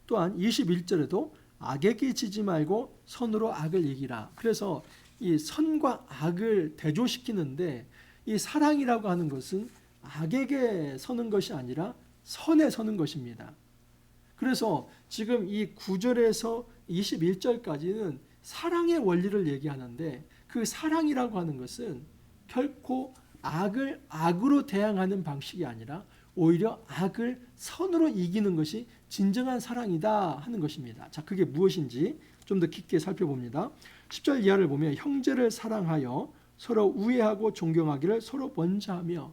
또한 21절에도 악에게 지지 말고 선으로 악을 이기라. 그래서 이 선과 악을 대조시키는데 이 사랑이라고 하는 것은 악에게 서는 것이 아니라 선에 서는 것입니다. 그래서 지금 이 9절에서 21절까지는 사랑의 원리를 얘기하는데 그 사랑이라고 하는 것은 결코 악을 악으로 대항하는 방식이 아니라 오히려 악을 선으로 이기는 것이 진정한 사랑이다 하는 것입니다. 자, 그게 무엇인지 좀 더 깊게 살펴봅니다. 10절 이하를 보면 형제를 사랑하여 서로 우애하고 존경하기를 서로 먼저 하며,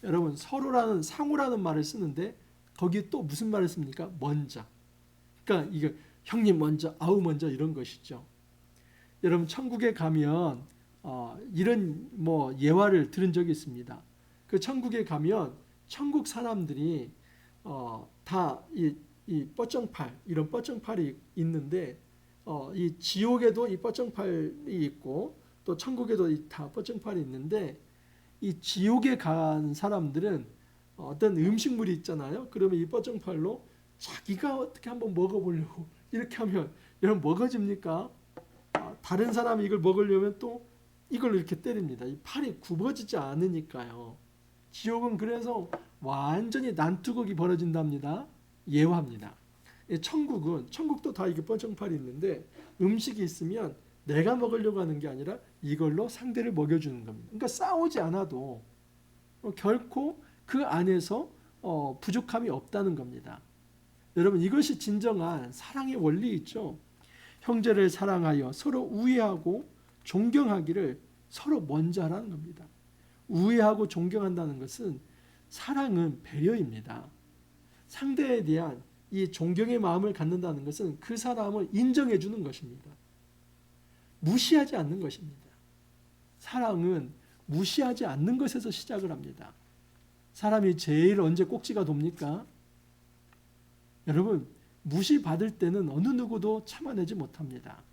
여러분 서로라는 상호라는 말을 쓰는데 거기에 또 무슨 말을 씁니까? 먼저. 그러니까 이거 형님 먼저, 아우 먼저 이런 것이죠. 여러분 천국에 가면 이런 예화를 들은 적이 있습니다. 그 천국에 가면 천국 사람들이 다 이 뻗정팔, 이런 뻗정팔이 있는데 이 지옥에도 이 뻗정팔이 있고 또 천국에도 다 뻗정팔이 있는데, 이 지옥에 간 사람들은 어떤 음식물이 있잖아요. 그러면 이 뻗정팔로 자기가 어떻게 한번 먹어보려고 이렇게 하면 여러분 먹어집니까? 다른 사람이 이걸 먹으려면 또 이걸 이렇게 때립니다. 이 팔이 굽어지지 않으니까요. 지옥은 그래서 완전히 난투극이 벌어진답니다. 예화입니다. 천국도 다 이게 뻗정팔이 있는데 음식이 있으면 내가 먹으려고 하는 게 아니라 이걸로 상대를 먹여주는 겁니다. 그러니까 싸우지 않아도 결코 그 안에서 부족함이 없다는 겁니다. 여러분 이것이 진정한 사랑의 원리 있죠. 형제를 사랑하여 서로 우애하고 존경하기를 서로 먼저 하라는 겁니다. 우애하고 존경한다는 것은 사랑은 배려입니다. 상대에 대한 이 존경의 마음을 갖는다는 것은 그 사람을 인정해 주는 것입니다. 무시하지 않는 것입니다. 사랑은 무시하지 않는 것에서 시작을 합니다. 사람이 제일 언제 꼭지가 돕니까? 여러분 무시받을 때는 어느 누구도 참아내지 못합니다.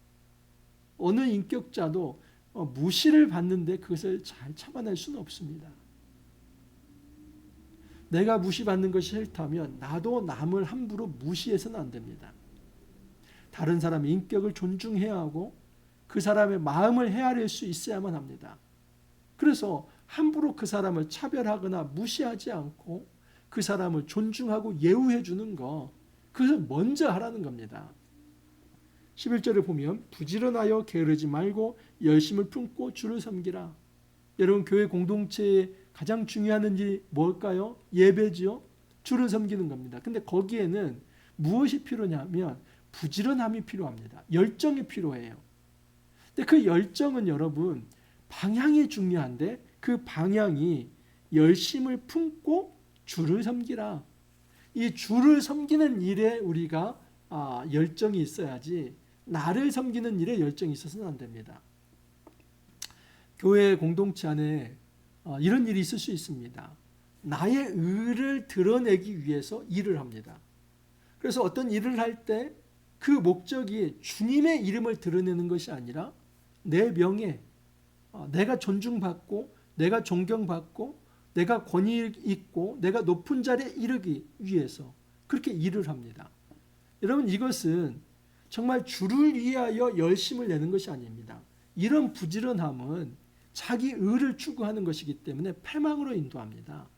어느 인격자도 무시를 받는데 그것을 잘 참아낼 수는 없습니다. 내가 무시받는 것이 싫다면 나도 남을 함부로 무시해서는 안 됩니다. 다른 사람의 인격을 존중해야 하고 그 사람의 마음을 헤아릴 수 있어야만 합니다. 그래서 함부로 그 사람을 차별하거나 무시하지 않고 그 사람을 존중하고 예우해 주는 거, 그것을 먼저 하라는 겁니다. 11절을 보면 부지런하여 게으르지 말고 열심을 품고 주를 섬기라. 여러분 교회 공동체의 가장 중요한 일이 뭘까요? 예배지요. 주를 섬기는 겁니다. 근데 거기에는 무엇이 필요냐면 부지런함이 필요합니다. 열정이 필요해요. 근데 그 열정은 여러분 방향이 중요한데 그 방향이 열심을 품고 주를 섬기라. 이 주를 섬기는 일에 우리가 열정이 있어야지 나를 섬기는 일에 열정이 있어서는 안 됩니다. 교회 공동체 안에 이런 일이 있을 수 있습니다. 나의 의를 드러내기 위해서 일을 합니다. 그래서 어떤 일을 할 때 그 목적이 주님의 이름을 드러내는 것이 아니라 내 명예, 내가 존중받고 내가 존경받고 내가 권위 있고 내가 높은 자리에 이르기 위해서 그렇게 일을 합니다. 여러분 이것은 정말 주를 위하여 열심을 내는 것이 아닙니다. 이런 부지런함은 자기 의를 추구하는 것이기 때문에 패망으로 인도합니다.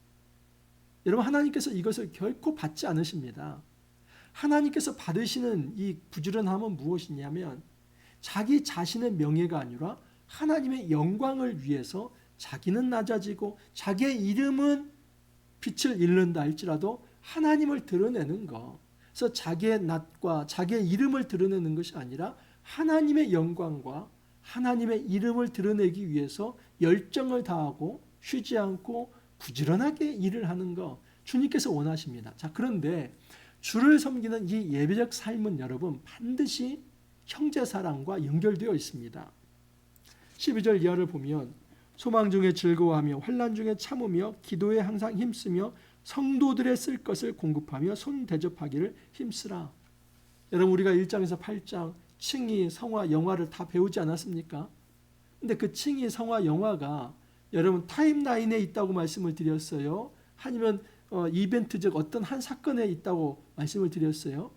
여러분 하나님께서 이것을 결코 받지 않으십니다. 하나님께서 받으시는 이 부지런함은 무엇이냐면 자기 자신의 명예가 아니라 하나님의 영광을 위해서 자기는 낮아지고 자기의 이름은 빛을 잃는다 할지라도 하나님을 드러내는 것. 그래서 자기의 낯과 자기의 이름을 드러내는 것이 아니라 하나님의 영광과 하나님의 이름을 드러내기 위해서 열정을 다하고 쉬지 않고 부지런하게 일을 하는 것, 주님께서 원하십니다. 자, 그런데 주를 섬기는 이 예배적 삶은 여러분 반드시 형제사랑과 연결되어 있습니다. 12절 이하를 보면 소망 중에 즐거워하며 환난 중에 참으며 기도에 항상 힘쓰며 성도들의 쓸 것을 공급하며 손 대접하기를 힘쓰라. 여러분 우리가 1장에서 8장 칭의, 성화, 영화를 다 배우지 않았습니까? 근데 그 칭의, 성화, 영화가 여러분 타임라인에 있다고 말씀을 드렸어요. 아니면 이벤트적 어떤 한 사건에 있다고 말씀을 드렸어요.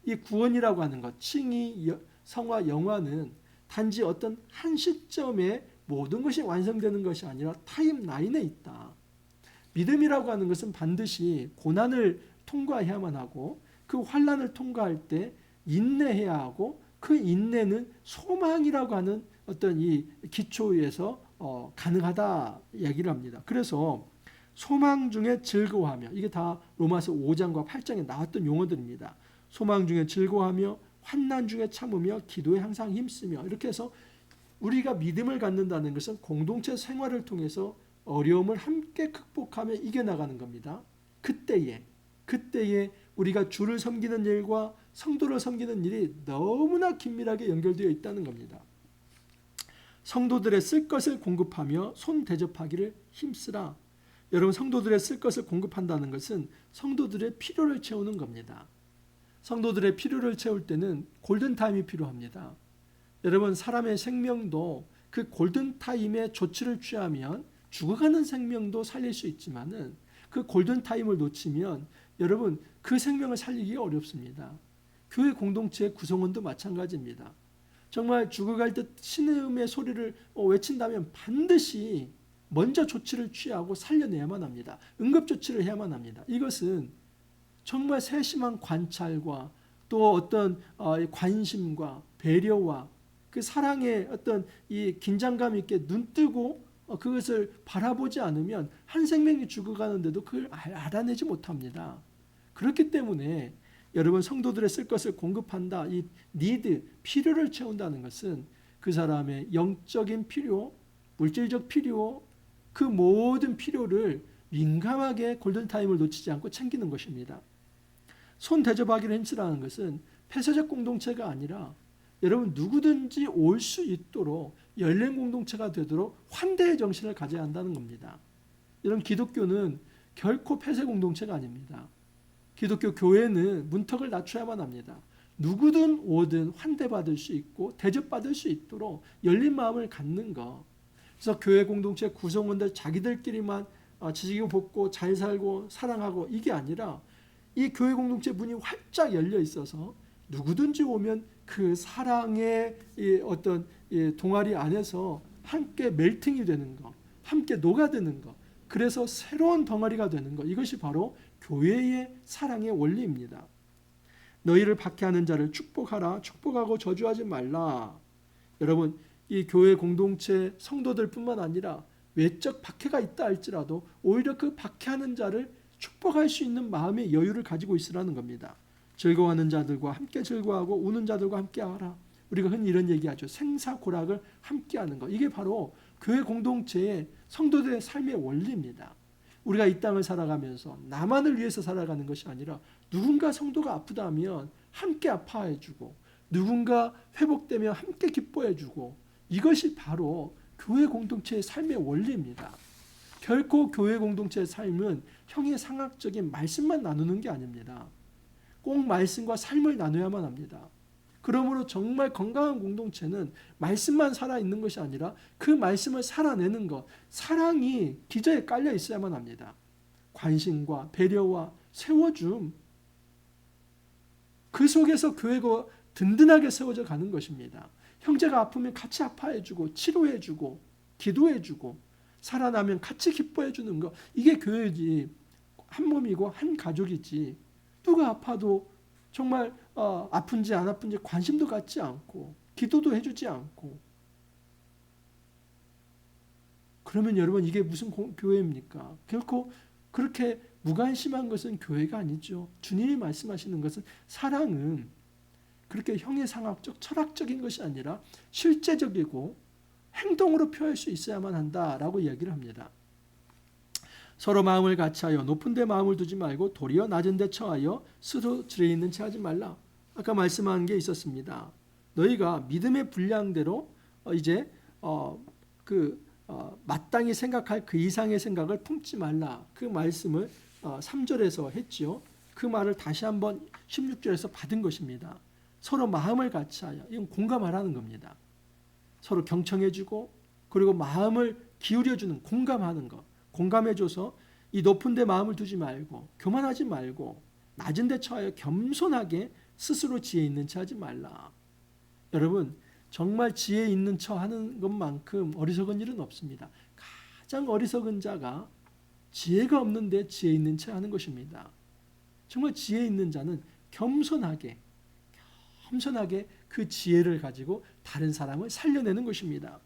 이 구원이라고 하는 것, 칭의, 성화, 영화는 단지 어떤 한 시점에 모든 것이 완성되는 것이 아니라 타임라인에 있다. 믿음이라고 하는 것은 반드시 고난을 통과해야만 하고 그 환난을 통과할 때 인내해야 하고 그 인내는 소망이라고 하는 어떤 이 기초에서 가능하다 얘기를 합니다. 그래서 소망 중에 즐거워하며, 이게 다 로마서 5장과 8장에 나왔던 용어들입니다. 소망 중에 즐거워하며 환난 중에 참으며 기도에 항상 힘쓰며, 이렇게 해서 우리가 믿음을 갖는다는 것은 공동체 생활을 통해서 어려움을 함께 극복하며 이겨나가는 겁니다. 그때에 우리가 주를 섬기는 일과 성도를 섬기는 일이 너무나 긴밀하게 연결되어 있다는 겁니다. 성도들의 쓸 것을 공급하며 손 대접하기를 힘쓰라. 여러분, 성도들의 쓸 것을 공급한다는 것은 성도들의 필요를 채우는 겁니다. 성도들의 필요를 채울 때는 골든타임이 필요합니다. 여러분, 사람의 생명도 그 골든타임에 조치를 취하면 죽어가는 생명도 살릴 수 있지만은 그 골든타임을 놓치면 여러분 그 생명을 살리기가 어렵습니다. 교회 공동체의 구성원도 마찬가지입니다. 정말 죽어갈 듯 신음의 소리를 외친다면 반드시 먼저 조치를 취하고 살려내야만 합니다. 응급조치를 해야만 합니다. 이것은 정말 세심한 관찰과 또 어떤 관심과 배려와 그 사랑의 어떤 이 긴장감 있게 눈뜨고 그것을 바라보지 않으면 한 생명이 죽어가는데도 그걸 알아내지 못합니다. 그렇기 때문에 여러분, 성도들의 쓸 것을 공급한다, 이 니드, 필요를 채운다는 것은 그 사람의 영적인 필요, 물질적 필요, 그 모든 필요를 민감하게 골든타임을 놓치지 않고 챙기는 것입니다. 손 대접하기를 힘쓰라는 것은 폐쇄적 공동체가 아니라 여러분 누구든지 올 수 있도록 열린 공동체가 되도록 환대의 정신을 가져야 한다는 겁니다. 여러분, 기독교는 결코 폐쇄 공동체가 아닙니다. 기독교 교회는 문턱을 낮춰야만 합니다. 누구든 오든 환대받을 수 있고 대접받을 수 있도록 열린 마음을 갖는 것. 그래서 교회 공동체 구성원들 자기들끼리만 지지고 볶고 잘 살고 사랑하고 이게 아니라 이 교회 공동체 문이 활짝 열려 있어서 누구든지 오면 그 사랑의 어떤 동아리 안에서 함께 멜팅이 되는 것, 함께 녹아드는 것, 그래서 새로운 덩어리가 되는 것, 이것이 바로 교회의 사랑의 원리입니다. 너희를 박해하는 자를 축복하라. 축복하고 저주하지 말라. 여러분, 이 교회 공동체 성도들뿐만 아니라 외적 박해가 있다 할지라도 오히려 그 박해하는 자를 축복할 수 있는 마음의 여유를 가지고 있으라는 겁니다. 즐거워하는 자들과 함께 즐거워하고 우는 자들과 함께 하라. 우리가 흔히 이런 얘기하죠. 생사고락을 함께하는 것. 이게 바로 교회 공동체의 성도들의 삶의 원리입니다. 우리가 이 땅을 살아가면서 나만을 위해서 살아가는 것이 아니라 누군가 성도가 아프다 하면 함께 아파해주고 누군가 회복되면 함께 기뻐해주고, 이것이 바로 교회 공동체의 삶의 원리입니다. 결코 교회 공동체의 삶은 형이상학적인 말씀만 나누는 게 아닙니다. 꼭 말씀과 삶을 나눠야만 합니다. 그러므로 정말 건강한 공동체는 말씀만 살아있는 것이 아니라 그 말씀을 살아내는 것, 사랑이 기저에 깔려 있어야만 합니다. 관심과 배려와 세워줌, 그 속에서 교회가 든든하게 세워져 가는 것입니다. 형제가 아프면 같이 아파해주고 치료해주고 기도해주고 살아나면 같이 기뻐해주는 것, 이게 교회지. 한 몸이고 한 가족이지. 누가 아파도 정말 아픈지 안 아픈지 관심도 갖지 않고 기도도 해주지 않고, 그러면 여러분 이게 무슨 교회입니까? 결코 그렇게 무관심한 것은 교회가 아니죠. 주님이 말씀하시는 것은 사랑은 그렇게 형이상학적 철학적인 것이 아니라 실제적이고 행동으로 표할 수 있어야만 한다라고 이야기를 합니다. 서로 마음을 같이하여 높은 데 마음을 두지 말고 도리어 낮은 데 처하여 스스로 지레 있는 채 하지 말라. 아까 말씀한 게 있었습니다. 너희가 믿음의 분량대로 이제 마땅히 생각할 그 이상의 생각을 품지 말라. 그 말씀을 3절에서 했지요. 그 말을 다시 한번 16절에서 받은 것입니다. 서로 마음을 같이하여, 이건 공감하라는 겁니다. 서로 경청해주고 그리고 마음을 기울여주는, 공감하는 것, 공감해줘서 이 높은 데 마음을 두지 말고 교만하지 말고 낮은 데 처하여 겸손하게 스스로 지혜 있는 체 하지 말라. 여러분, 정말 지혜 있는 척 하는 것만큼 어리석은 일은 없습니다. 가장 어리석은 자가 지혜가 없는데 지혜 있는 척 하는 것입니다. 정말 지혜 있는 자는 겸손하게 그 지혜를 가지고 다른 사람을 살려내는 것입니다.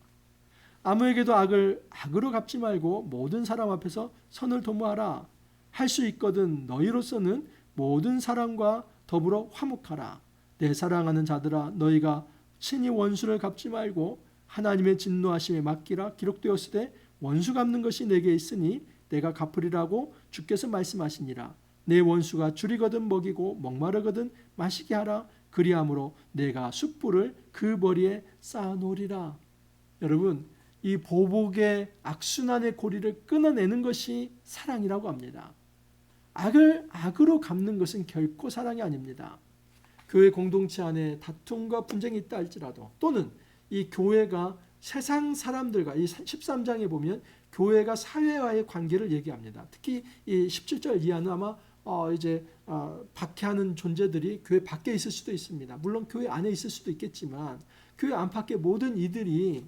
아무에게도 악을 악으로 갚지 말고 모든 사람 앞에서 선을 도모하라. 할 수 있거든 너희로서는 모든 사람과 더불어 화목하라. 내 사랑하는 자들아, 너희가 친히 원수를 갚지 말고 하나님의 진노하심에 맡기라. 기록되었으되 원수 갚는 것이 내게 있으니 내가 갚으리라고 주께서 말씀하시니라. 내 원수가 줄이거든 먹이고 목마르거든 마시게 하라. 그리함으로 내가 숯불을 그 머리에 쌓아놓으리라. 여러분, 이 보복의 악순환의 고리를 끊어내는 것이 사랑이라고 합니다. 악을 악으로 갚는 것은 결코 사랑이 아닙니다. 교회 공동체 안에 다툼과 분쟁이 있다 할지라도, 또는 이 교회가 세상 사람들과, 이 13장에 보면 교회가 사회와의 관계를 얘기합니다. 특히 이 17절 이하는 아마 박해하는 존재들이 교회 밖에 있을 수도 있습니다. 물론 교회 안에 있을 수도 있겠지만 교회 안팎의 모든 이들이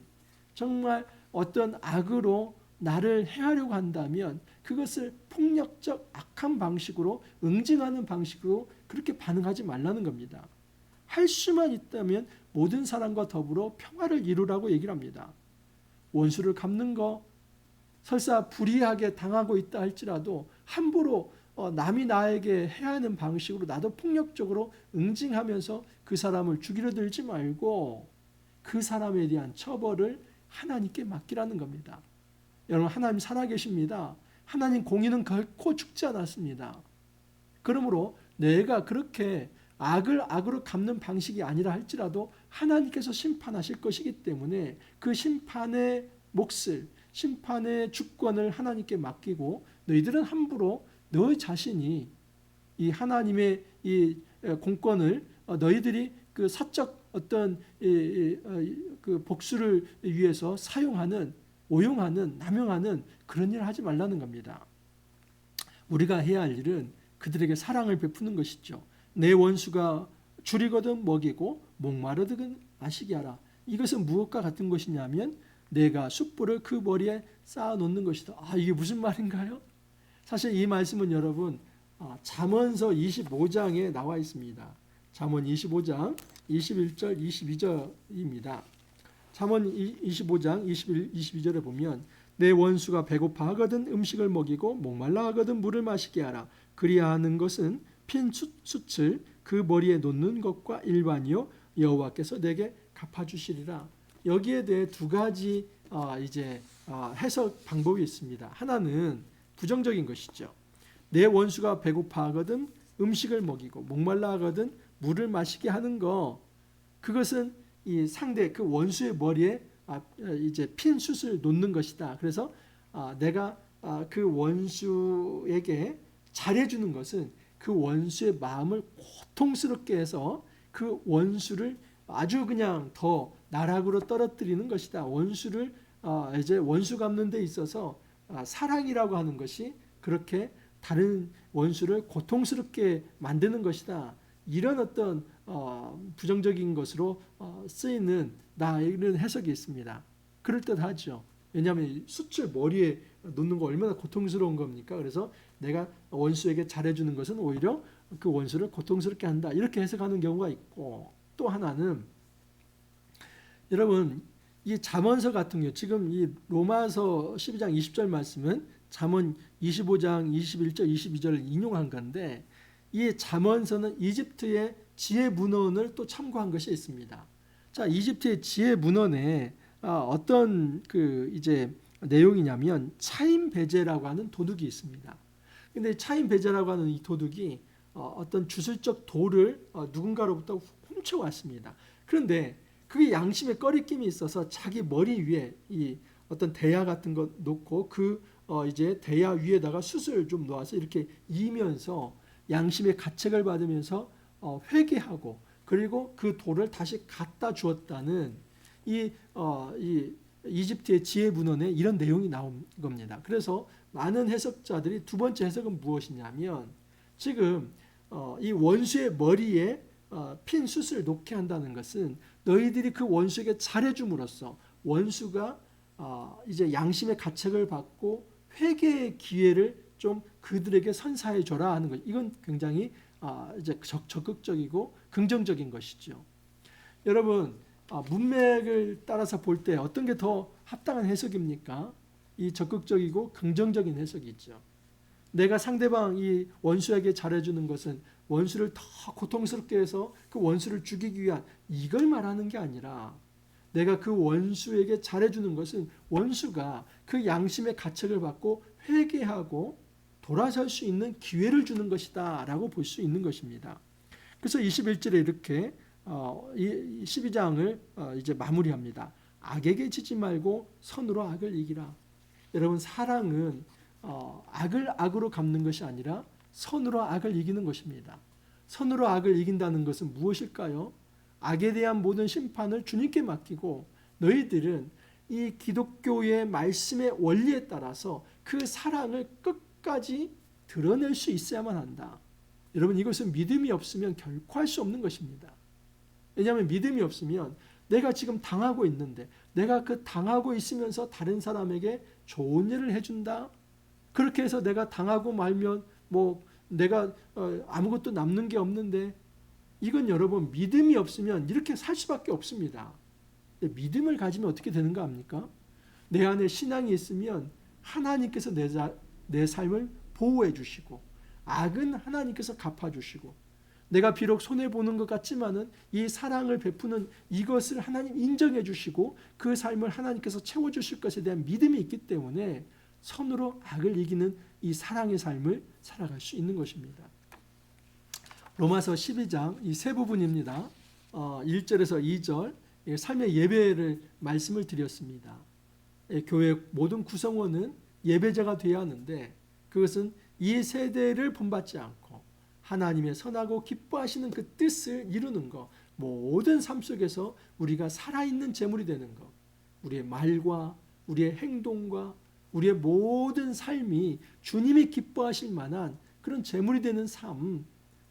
정말 어떤 악으로 나를 해하려고 한다면 그것을 폭력적 악한 방식으로 응징하는 방식으로 그렇게 반응하지 말라는 겁니다. 할 수만 있다면 모든 사람과 더불어 평화를 이루라고 얘기를 합니다. 원수를 갚는 거, 설사 불이하게 당하고 있다 할지라도 함부로 남이 나에게 해하는 방식으로 나도 폭력적으로 응징하면서 그 사람을 죽이려 들지 말고 그 사람에 대한 처벌을 하나님께 맡기라는 겁니다. 여러분, 하나님 살아계십니다. 하나님 공의는 결코 죽지 않았습니다. 그러므로 내가 그렇게 악을 악으로 갚는 방식이 아니라 할지라도 하나님께서 심판하실 것이기 때문에 그 심판의 몫을, 심판의 주권을 하나님께 맡기고, 너희들은 함부로 너희 자신이 이 하나님의 이 공권을 너희들이 그 사적 어떤 그 복수를 위해서 사용하는, 오용하는, 남용하는 그런 일을 하지 말라는 겁니다. 우리가 해야 할 일은 그들에게 사랑을 베푸는 것이죠. 내 원수가 줄이거든 먹이고 목마르든 마시게 하라. 이것은 무엇과 같은 것이냐면 내가 숯불을 그 머리에 쌓아놓는 것이다. 이게 무슨 말인가요? 사실 이 말씀은 여러분 잠언서 25장에 나와 있습니다. 잠언 25장 21절 22절입니다. 잠언 25장 21, 22절에 보면 내 원수가 배고파 하거든 음식을 먹이고 목말라 하거든 물을 마시게 하라. 그리야 하는 것은 핀 숯을 그 머리에 놓는 것과 일반이요 여호와께서 내게 갚아주시리라. 여기에 대해 두 가지 해석 방법이 있습니다. 하나는 부정적인 것이죠. 내 원수가 배고파 하거든 음식을 먹이고 목말라 하거든 물을 마시게 하는 거, 그것은 이 상대 그 원수의 머리에 핀 숯을 놓는 것이다. 그래서 내가 그 원수에게 잘해주는 것은 그 원수의 마음을 고통스럽게 해서 그 원수를 아주 그냥 더 나락으로 떨어뜨리는 것이다. 원수를 원수 갚는 데 있어서 사랑이라고 하는 것이 그렇게 다른 원수를 고통스럽게 만드는 것이다. 이런 어떤 부정적인 것으로 쓰이는 이런 해석이 있습니다. 그럴듯하죠. 왜냐하면 숯을 머리에 놓는 거 얼마나 고통스러운 겁니까? 그래서 내가 원수에게 잘해주는 것은 오히려 그 원수를 고통스럽게 한다. 이렇게 해석하는 경우가 있고, 또 하나는 여러분 이 잠언서 같은 경우, 지금 이 로마서 12장 20절 말씀은 잠언 25장 21절 22절을 인용한 건데, 이 잠언서는 이집트의 지혜 문헌을 또 참고한 것이 있습니다. 자, 이집트의 지혜 문헌에 어떤 내용이냐면 차임 배제라고 하는 도둑이 있습니다. 근데 차임 배제라고 하는 이 도둑이 어떤 주술적 돌을 누군가로부터 훔쳐왔습니다. 그런데 그게 양심에 꺼리낌이 있어서 자기 머리 위에 이 어떤 대야 같은 거 놓고 그 대야 위에다가 숯을 좀 놓아서 이렇게 이면서 양심의 가책을 받으면서 회개하고 그리고 그 돌을 다시 갖다 주었다는 이 이집트의 지혜 문헌에 이런 내용이 나온 겁니다. 그래서 많은 해석자들이 두 번째 해석은 무엇이냐면 지금 이 원수의 머리에 핀 숯을 놓게 한다는 것은 너희들이 그 원수에게 잘해줌으로써 원수가 이제 양심의 가책을 받고 회개의 기회를 좀 그들에게 선사해 줘라 하는 것. 이건 굉장히 이제 적극적이고 긍정적인 것이죠. 여러분 문맥을 따라서 볼 때 어떤 게 더 합당한 해석입니까? 이 적극적이고 긍정적인 해석이죠. 내가 상대방 이 원수에게 잘해주는 것은 원수를 더 고통스럽게 해서 그 원수를 죽이기 위한 이걸 말하는 게 아니라 내가 그 원수에게 잘해주는 것은 원수가 그 양심의 가책을 받고 회개하고 돌아설 수 있는 기회를 주는 것이다 라고 볼 수 있는 것입니다. 그래서 21절에 이렇게 12장을 이제 마무리합니다. 악에게 지지 말고 선으로 악을 이기라. 여러분 사랑은 악을 악으로 갚는 것이 아니라 선으로 악을 이기는 것입니다. 선으로 악을 이긴다는 것은 무엇일까요? 악에 대한 모든 심판을 주님께 맡기고 너희들은 이 기독교의 말씀의 원리에 따라서 그 사랑을 끝까지 드러낼 수 있어야만 한다. 여러분 이것은 믿음이 없으면 결코 할 수 없는 것입니다. 왜냐하면 믿음이 없으면 내가 지금 당하고 있는데 내가 그 당하고 있으면서 다른 사람에게 좋은 일을 해준다. 그렇게 해서 내가 당하고 말면 내가 아무것도 남는 게 없는데 이건 여러분 믿음이 없으면 이렇게 살 수밖에 없습니다. 믿음을 가지면 어떻게 되는가 합니까? 내 안에 신앙이 있으면 하나님께서 내 삶을 보호해 주시고 악은 하나님께서 갚아주시고 내가 비록 손해보는 것 같지만은 이 사랑을 베푸는 이것을 하나님 인정해 주시고 그 삶을 하나님께서 채워주실 것에 대한 믿음이 있기 때문에 선으로 악을 이기는 이 사랑의 삶을 살아갈 수 있는 것입니다. 로마서 12장 이 세 부분입니다. 1절에서 2절 삶의 예배를 말씀을 드렸습니다. 교회 모든 구성원은 예배자가 되어야 하는데 그것은 이 세대를 본받지 않고 하나님의 선하고 기뻐하시는 그 뜻을 이루는 것, 모든 삶 속에서 우리가 살아있는 제물이 되는 것, 우리의 말과 우리의 행동과 우리의 모든 삶이 주님이 기뻐하실 만한 그런 제물이 되는 삶,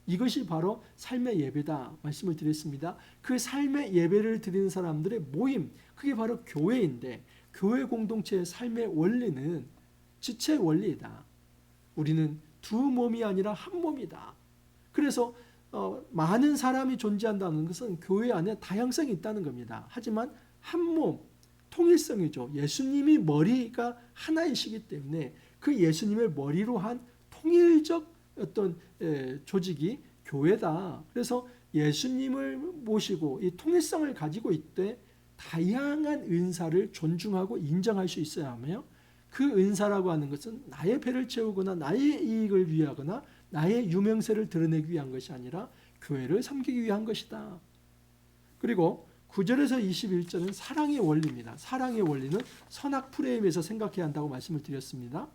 이것이 바로 삶의 예배다 말씀을 드렸습니다. 그 삶의 예배를 드리는 사람들의 모임, 그게 바로 교회인데 교회 공동체의 삶의 원리는 지체 원리이다. 우리는 두 몸이 아니라 한 몸이다. 그래서 많은 사람이 존재한다는 것은 교회 안에 다양성이 있다는 겁니다. 하지만 한 몸, 통일성이죠. 예수님이 머리가 하나이시기 때문에 그 예수님을 머리로 한 통일적 어떤 조직이 교회다. 그래서 예수님을 모시고 이 통일성을 가지고 있되 다양한 은사를 존중하고 인정할 수 있어야 하며 그 은사라고 하는 것은 나의 배를 채우거나 나의 이익을 위하거나 나의 유명세를 드러내기 위한 것이 아니라 교회를 섬기기 위한 것이다. 그리고 9절에서 21절은 사랑의 원리입니다. 사랑의 원리는 선악 프레임에서 생각해야 한다고 말씀을 드렸습니다.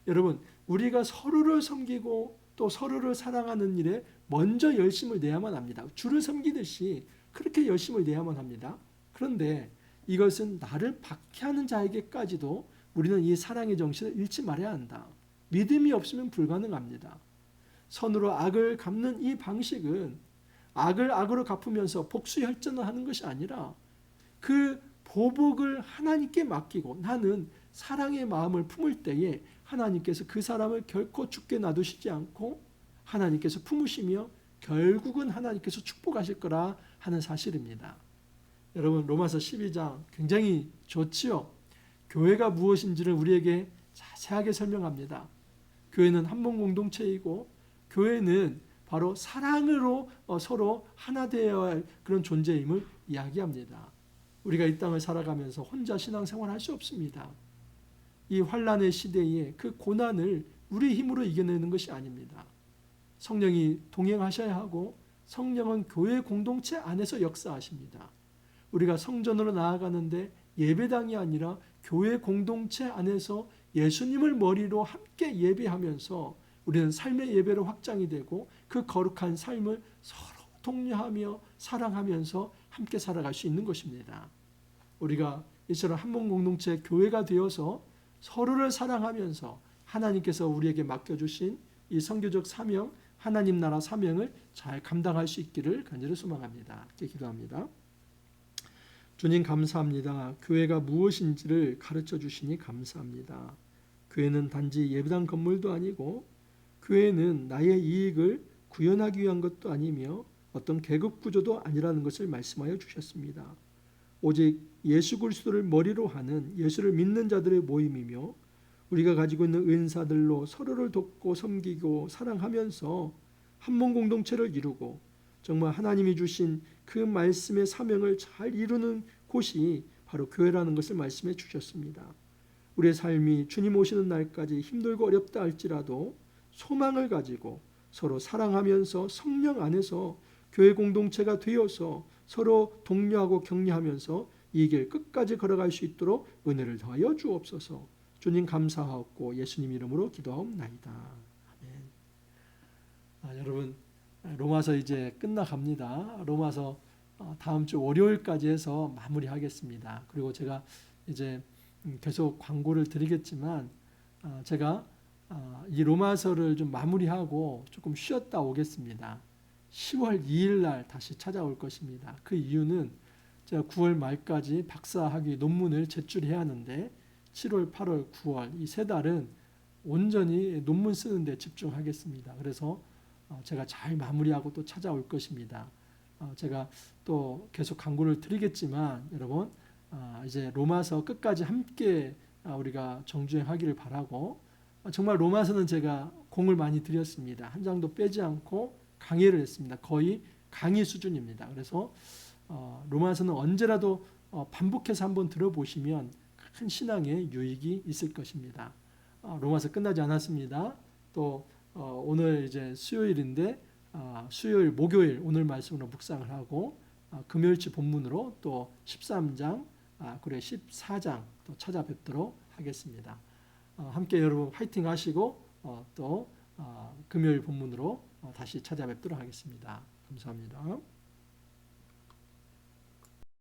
여러분 우리가 서로를 섬기고 또 서로를 사랑하는 일에 먼저 열심을 내야만 합니다. 주를 섬기듯이 그렇게 열심을 내야만 합니다. 그런데 이것은 나를 박해하는 자에게까지도 우리는 이 사랑의 정신을 잃지 말아야 한다. 믿음이 없으면 불가능합니다. 선으로 악을 갚는 이 방식은 악을 악으로 갚으면서 복수혈전을 하는 것이 아니라 그 보복을 하나님께 맡기고 나는 사랑의 마음을 품을 때에 하나님께서 그 사람을 결코 죽게 놔두시지 않고 하나님께서 품으시며 결국은 하나님께서 축복하실 거라 하는 사실입니다. 여러분 로마서 12장 굉장히 좋지요. 교회가 무엇인지를 우리에게 자세하게 설명합니다. 교회는 한 몸 공동체이고 교회는 바로 사랑으로 서로 하나 되어야 할 그런 존재임을 이야기합니다. 우리가 이 땅을 살아가면서 혼자 신앙생활을 할 수 없습니다. 이 환난의 시대에 그 고난을 우리 힘으로 이겨내는 것이 아닙니다. 성령이 동행하셔야 하고 성령은 교회 공동체 안에서 역사하십니다. 우리가 성전으로 나아가는데 예배당이 아니라 교회 공동체 안에서 예수님을 머리로 함께 예배하면서 우리는 삶의 예배로 확장이 되고 그 거룩한 삶을 서로 독려하며 사랑하면서 함께 살아갈 수 있는 것입니다. 우리가 이처럼 한몸 공동체 교회가 되어서 서로를 사랑하면서 하나님께서 우리에게 맡겨주신 이 선교적 사명, 하나님 나라 사명을 잘 감당할 수 있기를 간절히 소망합니다. 이렇게 기도합니다. 주님 감사합니다. 교회가 무엇인지를 가르쳐 주시니 감사합니다. 교회는 단지 예배당 건물도 아니고 교회는 나의 이익을 구현하기 위한 것도 아니며 어떤 계급 구조도 아니라는 것을 말씀하여 주셨습니다. 오직 예수 그리스도를 머리로 하는 예수를 믿는 자들의 모임이며 우리가 가지고 있는 은사들로 서로를 돕고 섬기고 사랑하면서 한몸 공동체를 이루고 정말 하나님이 주신 그 말씀의 사명을 잘 이루는 곳이 바로 교회라는 것을 말씀해 주셨습니다. 우리의 삶이 주님 오시는 날까지 힘들고 어렵다 할지라도 소망을 가지고 서로 사랑하면서 성령 안에서 교회 공동체가 되어서 서로 독려하고 격려하면서 이 길 끝까지 걸어갈 수 있도록 은혜를 더하여 주옵소서. 주님 감사하옵고 예수님 이름으로 기도하옵나이다. 아멘. 여러분 로마서 이제 끝나갑니다. 로마서 다음 주 월요일까지 해서 마무리하겠습니다. 그리고 제가 이제 계속 광고를 드리겠지만 제가 이 로마서를 좀 마무리하고 조금 쉬었다 오겠습니다. 10월 2일 날 다시 찾아올 것입니다. 그 이유는 제가 9월 말까지 박사학위 논문을 제출해야 하는데 7월, 8월, 9월 이 세 달은 온전히 논문 쓰는 데 집중하겠습니다. 그래서 제가 잘 마무리하고 또 찾아올 것입니다. 제가 또 계속 광고를 드리겠지만 여러분 이제 로마서 끝까지 함께 우리가 정주행하기를 바라고 정말 로마서는 제가 공을 많이 들였습니다. 한 장도 빼지 않고 강의를 했습니다. 거의 강의 수준입니다. 그래서 로마서는 언제라도 반복해서 한번 들어보시면 큰 신앙의 유익이 있을 것입니다. 로마서 끝나지 않았습니다. 또 오늘 이제 수요일인데 수요일, 목요일 오늘 말씀으로 묵상을 하고 금요일치 본문으로 또 13장, 그리고 14장 또 찾아뵙도록 하겠습니다. 함께 여러분 화이팅 하시고 또 금요일 본문으로 다시 찾아뵙도록 하겠습니다. 감사합니다.